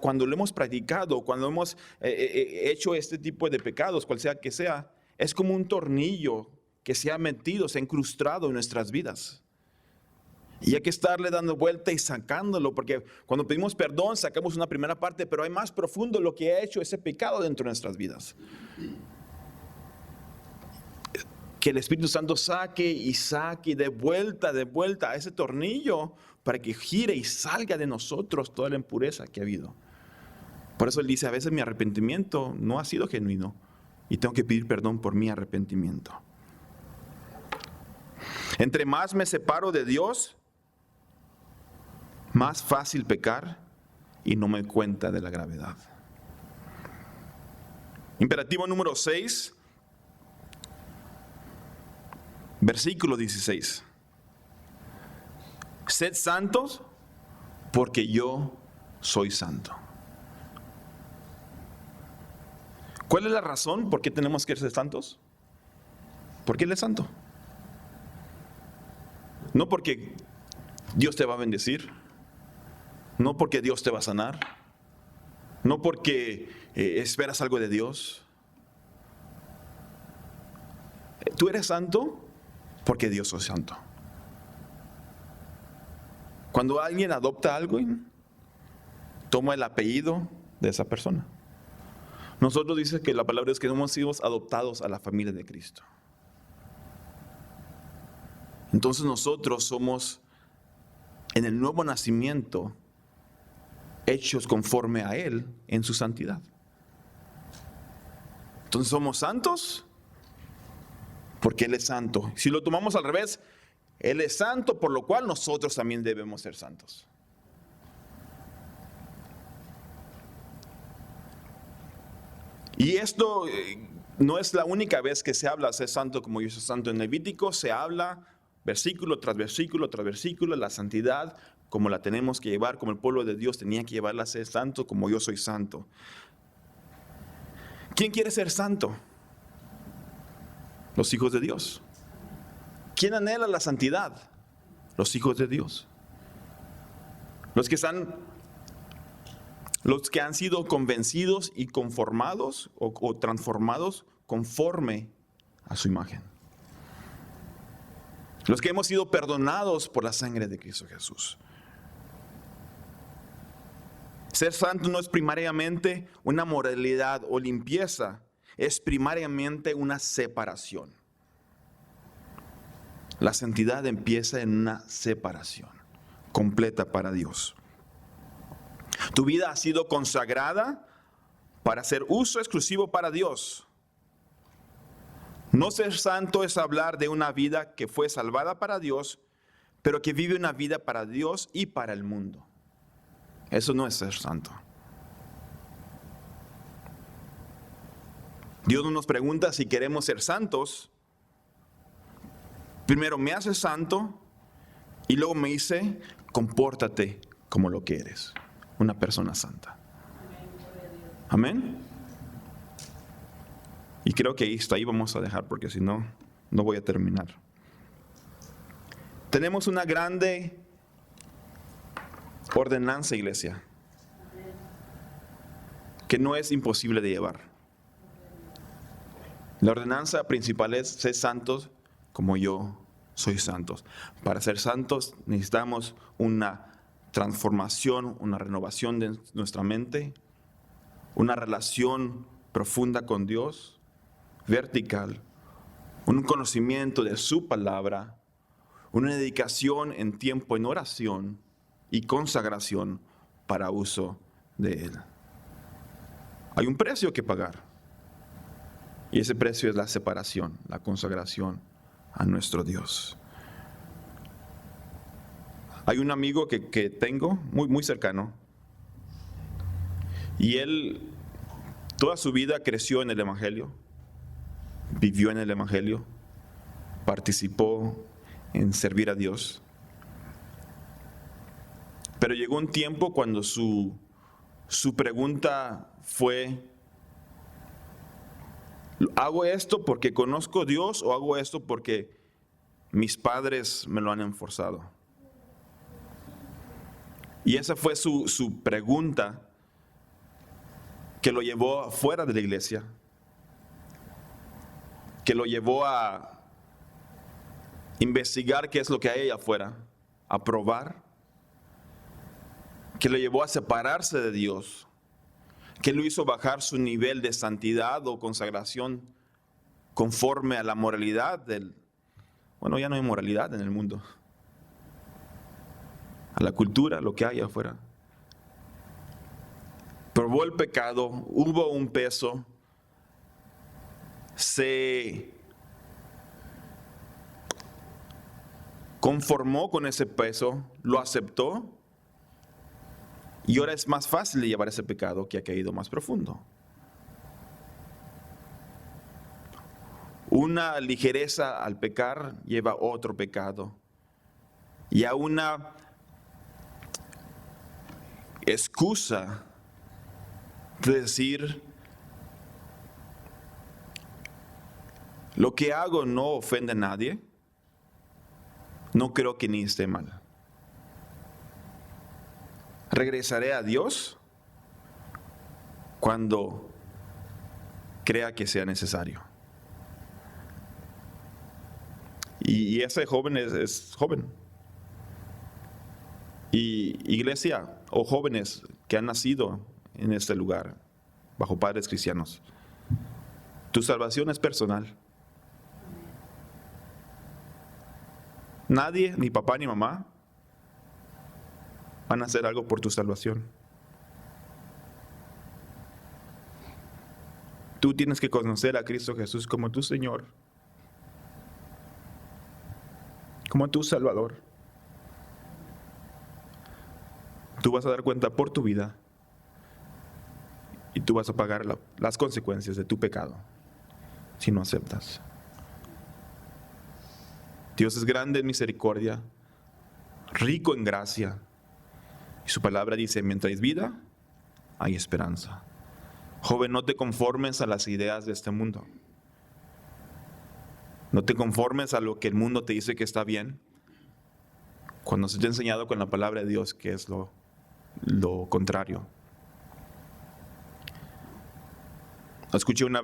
cuando lo hemos practicado, cuando hemos hecho este tipo de pecados, cual sea que sea, es como un tornillo que se ha metido, se ha incrustado en nuestras vidas. Y hay que estarle dando vuelta y sacándolo, porque cuando pedimos perdón sacamos una primera parte, pero hay más profundo lo que ha hecho ese pecado dentro de nuestras vidas. Que el Espíritu Santo saque y saque de vuelta a ese tornillo para que gire y salga de nosotros toda la impureza que ha habido. Por eso él dice, a veces mi arrepentimiento no ha sido genuino y tengo que pedir perdón por mi arrepentimiento. Entre más me separo de Dios, más fácil pecar y no me doy cuenta de la gravedad. Imperativo número 6, versículo 16. Sed santos porque yo soy santo. ¿Cuál es la razón por qué tenemos que ser santos? Porque Él es santo. No porque Dios te va a bendecir, no porque Dios te va a sanar, no porque esperas algo de Dios. Tú eres santo porque Dios es santo. Cuando alguien adopta algo, toma el apellido de esa persona. Nosotros dice que la palabra es que hemos sido adoptados a la familia de Cristo. Entonces nosotros somos en el nuevo nacimiento hechos conforme a Él en su santidad. Entonces somos santos porque Él es santo. Si lo tomamos al revés, Él es santo, por lo cual nosotros también debemos ser santos. Y esto no es la única vez que se habla ser santo como yo soy santo. En Levítico se habla versículo tras versículo tras versículo, la santidad como la tenemos que llevar, como el pueblo de Dios tenía que llevarla a ser santo, como yo soy santo. ¿Quién quiere ser santo? Los hijos de Dios. ¿Quién anhela la santidad? Los hijos de Dios. Los que han sido convencidos y conformados o transformados conforme a su imagen. Los que hemos sido perdonados por la sangre de Cristo Jesús. Ser santo no es primariamente una moralidad o limpieza, es primariamente una separación. La santidad empieza en una separación completa para Dios. Tu vida ha sido consagrada para hacer uso exclusivo para Dios. No ser santo es hablar de una vida que fue salvada para Dios, pero que vive una vida para Dios y para el mundo. Eso no es ser santo. Dios no nos pregunta si queremos ser santos. Primero me hace santo y luego me dice, compórtate como lo que eres, una persona santa. Amén. Y creo que ahí vamos a dejar porque si no, no voy a terminar. Tenemos una grande ordenanza, iglesia, que no es imposible de llevar. La ordenanza principal es ser santos como yo soy santos. Para ser santos necesitamos una transformación, una renovación de nuestra mente, una relación profunda con Dios, vertical, un conocimiento de su palabra, una dedicación en tiempo en oración y consagración para uso de Él. Hay un precio que pagar. Y ese precio es la separación, la consagración a nuestro Dios. Hay un amigo que tengo, muy cercano, y él toda su vida creció en el Evangelio, vivió en el Evangelio, participó en servir a Dios. Pero llegó un tiempo cuando su pregunta fue: ¿hago esto porque conozco a Dios o hago esto porque mis padres me lo han enforzado? Y esa fue su pregunta que lo llevó fuera de la iglesia, que lo llevó a investigar qué es lo que hay allá afuera, a probar, que lo llevó a separarse de Dios, que lo hizo bajar su nivel de santidad o consagración conforme a la moralidad del... Bueno, ya no hay moralidad en el mundo. A la cultura, lo que hay afuera. Probó el pecado, hubo un peso, se conformó con ese peso, lo aceptó, y ahora es más fácil de llevar ese pecado que ha caído más profundo. Una ligereza al pecar lleva otro pecado, y a una excusa de decir: lo que hago no ofende a nadie, no creo que ni esté mal. Regresaré a Dios cuando crea que sea necesario. Y ese joven es joven. Y iglesia, o jóvenes que han nacido en este lugar, bajo padres cristianos, tu salvación es personal. Nadie, ni papá ni mamá, van a hacer algo por tu salvación. Tú tienes que conocer a Cristo Jesús como tu Señor, como tu Salvador. Tú vas a dar cuenta por tu vida y tú vas a pagar las consecuencias de tu pecado si no aceptas. Dios es grande en misericordia, rico en gracia, y su palabra dice: mientras hay vida, hay esperanza. Joven, no te conformes a las ideas de este mundo. No te conformes a lo que el mundo te dice que está bien, cuando se te ha enseñado con la palabra de Dios que es lo contrario. Escuché una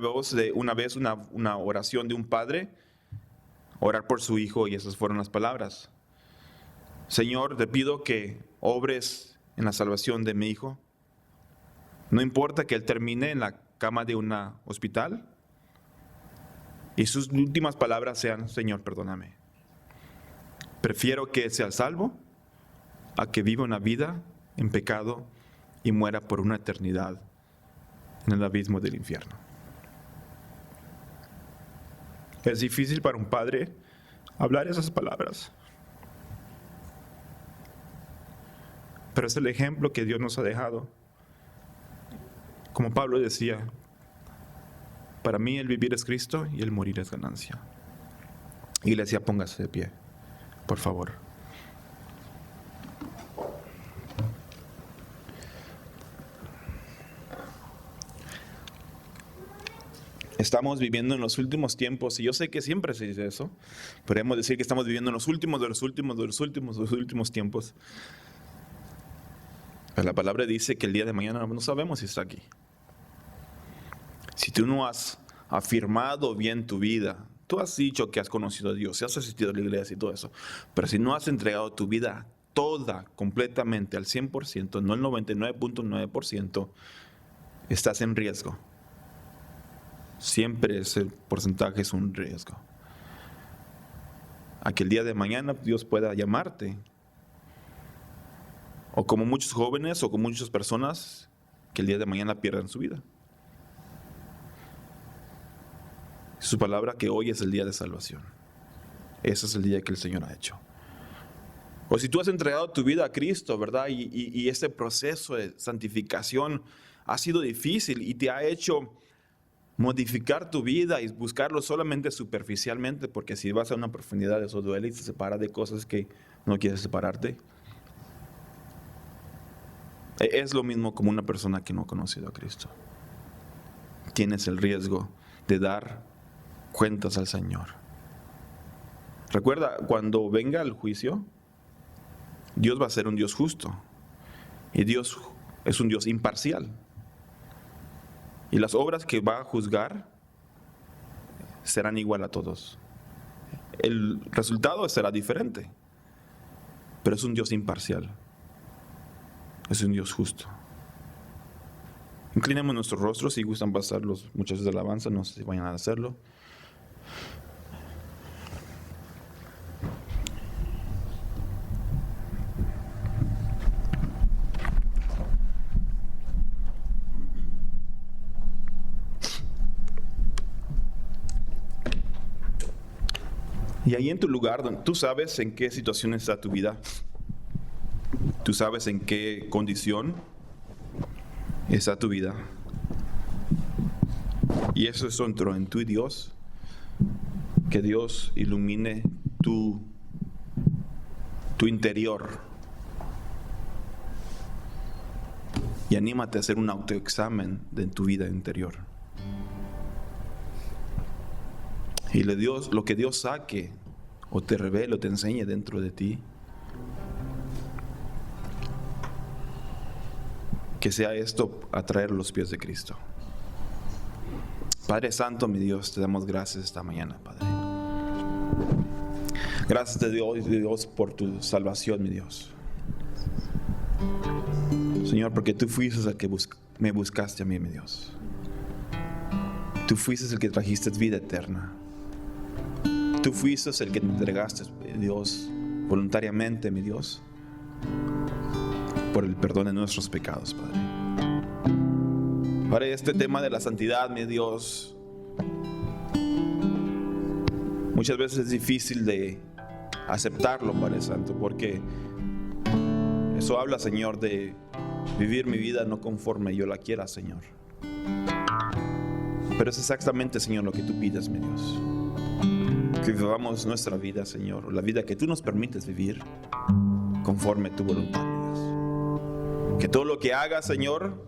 vez una oración de un padre orar por su hijo, y esas fueron las palabras: Señor, te pido que obres en la salvación de mi hijo. No importa que él termine en la cama de un hospital, y sus últimas palabras sean: Señor, perdóname. Prefiero que sea salvo a que viva una vida en pecado y muera por una eternidad en el abismo del infierno. Es difícil para un padre hablar esas palabras, pero es el ejemplo que Dios nos ha dejado. Como Pablo decía: para mí el vivir es Cristo y el morir es ganancia. Iglesia, póngase de pie, por favor. Estamos viviendo en los últimos tiempos, y yo sé que siempre se dice eso. Podemos decir que estamos viviendo en los últimos de los últimos tiempos. Pero la palabra dice que el día de mañana no sabemos si está aquí. Si tú no has afirmado bien tu vida, tú has dicho que has conocido a Dios, has asistido a la iglesia y todo eso, pero si no has entregado tu vida toda, completamente, al 100%, no el 99.9%, estás en riesgo. Siempre ese porcentaje es un riesgo. a que el día de mañana Dios pueda llamarte. O como muchos jóvenes o como muchas personas que el día de mañana pierdan su vida. Su palabra que hoy es el día de salvación. Ese es el día que el Señor ha hecho. O si tú has entregado tu vida a Cristo, ¿verdad? Y ese proceso de santificación ha sido difícil y te ha hecho modificar tu vida y buscarlo solamente superficialmente, porque si vas a una profundidad eso duele y te separa de cosas que no quieres separarte. Es lo mismo como una persona que no ha conocido a Cristo. Tienes el riesgo de dar cuentas al Señor. Recuerda, cuando venga el juicio, Dios va a ser un Dios justo. Y Dios es un Dios imparcial. Y las obras que va a juzgar serán igual a todos. El resultado será diferente. Pero es un Dios imparcial. Es un Dios justo. Inclinemos nuestros rostros. Si gustan pasar los muchachos de alabanza, no sé si vayan a hacerlo. Y ahí en tu lugar, donde tú sabes en qué situación está tu vida, tú sabes en qué condición está tu vida. Y eso es dentro en tu Dios, que Dios ilumine tu interior. Y anímate a hacer un autoexamen de tu vida interior. Y lo que Dios saque o te revele o te enseñe dentro de ti, que sea esto a traer los pies de Cristo. Padre Santo, mi Dios, te damos gracias esta mañana, Padre. Gracias de Dios por tu salvación, mi Dios. Señor, porque tú fuiste el que me buscaste a mí, mi Dios. Tú fuiste el que trajiste vida eterna. Tú fuiste el que te entregaste, Dios, voluntariamente, mi Dios, por el perdón de nuestros pecados, Padre. Padre, este tema de la santidad, mi Dios, muchas veces es difícil de aceptarlo, Padre Santo, porque eso habla, Señor, de vivir mi vida no conforme yo la quiera, Señor. Pero es exactamente, Señor, lo que tú pides, mi Dios. Que vivamos nuestra vida, Señor, la vida que tú nos permites vivir conforme a tu voluntad, mi Dios. Que todo lo que hagas, Señor,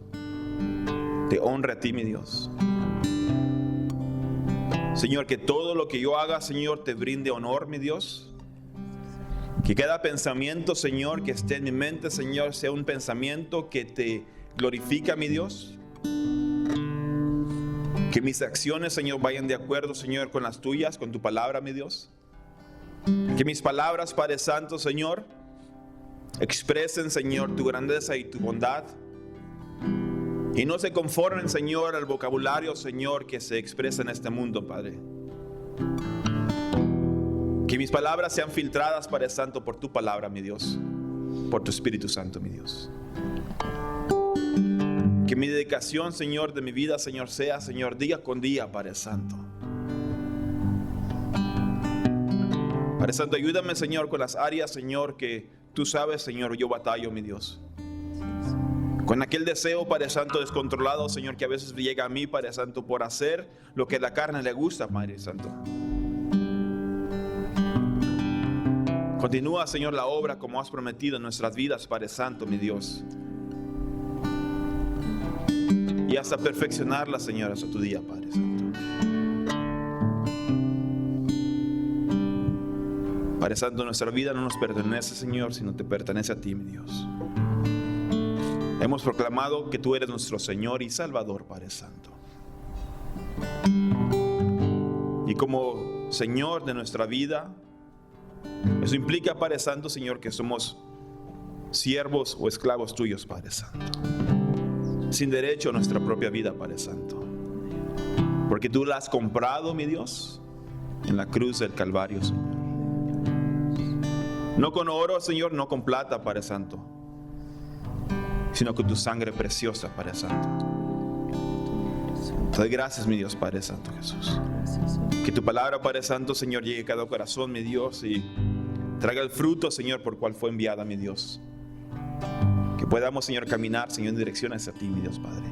te honre a ti, mi Dios. Señor, que todo lo que yo haga, Señor, te brinde honor, mi Dios. Que cada pensamiento, Señor, que esté en mi mente, Señor, sea un pensamiento que te glorifica, mi Dios. Que mis acciones, Señor, vayan de acuerdo, Señor, con las tuyas, con tu palabra, mi Dios. Que mis palabras, Padre Santo, Señor, expresen, Señor, tu grandeza y tu bondad. Y no se conformen, Señor, al vocabulario, Señor, que se expresa en este mundo, Padre. Que mis palabras sean filtradas, Padre Santo, por tu palabra, mi Dios. Por tu Espíritu Santo, mi Dios. Que mi dedicación, Señor, de mi vida, Señor, sea, Señor, día con día, Padre Santo. Padre Santo, ayúdame, Señor, con las áreas, Señor, que tú sabes, Señor, yo batallo, mi Dios. Con aquel deseo, Padre Santo, descontrolado, Señor, que a veces llega a mí, Padre Santo, por hacer lo que a la carne le gusta, Padre Santo. Continúa, Señor, la obra como has prometido en nuestras vidas, Padre Santo, mi Dios. Y hasta perfeccionarla, Señor, hasta tu día, Padre Santo. Padre Santo, nuestra vida no nos pertenece, Señor, sino te pertenece a ti, mi Dios. Hemos proclamado que tú eres nuestro Señor y Salvador, Padre Santo. Y como Señor de nuestra vida, eso implica, Padre Santo, Señor, que somos siervos o esclavos tuyos, Padre Santo. Sin derecho a nuestra propia vida, Padre Santo. Porque tú la has comprado, mi Dios, en la cruz del Calvario, Señor. No con oro, Señor, no con plata, Padre Santo, sino con tu sangre preciosa, Padre Santo. Te doy gracias, mi Dios, Padre Santo Jesús. Que tu palabra, Padre Santo, Señor, llegue a cada corazón, mi Dios, y traiga el fruto, Señor, por cual fue enviada, mi Dios. Que podamos, Señor, caminar, Señor, en dirección hacia ti, mi Dios, Padre.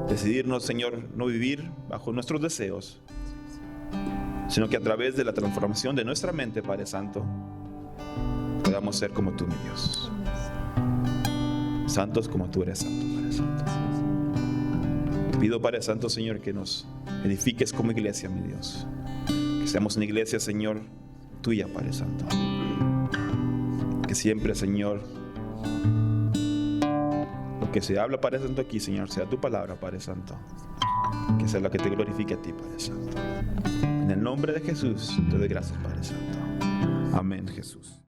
Decidirnos, Señor, no vivir bajo nuestros deseos, sino que a través de la transformación de nuestra mente, Padre Santo, podamos ser como tú, mi Dios. Santos como tú eres santo, Padre Santo. Te pido, Padre Santo, Señor, que nos edifiques como iglesia, mi Dios. Que seamos una iglesia, Señor, tuya, Padre Santo. Que siempre, Señor, lo que se habla, Padre Santo, aquí, Señor, sea tu palabra, Padre Santo. Que sea la que te glorifique a ti, Padre Santo. En el nombre de Jesús, te doy gracias, Padre Santo. Amén, Jesús.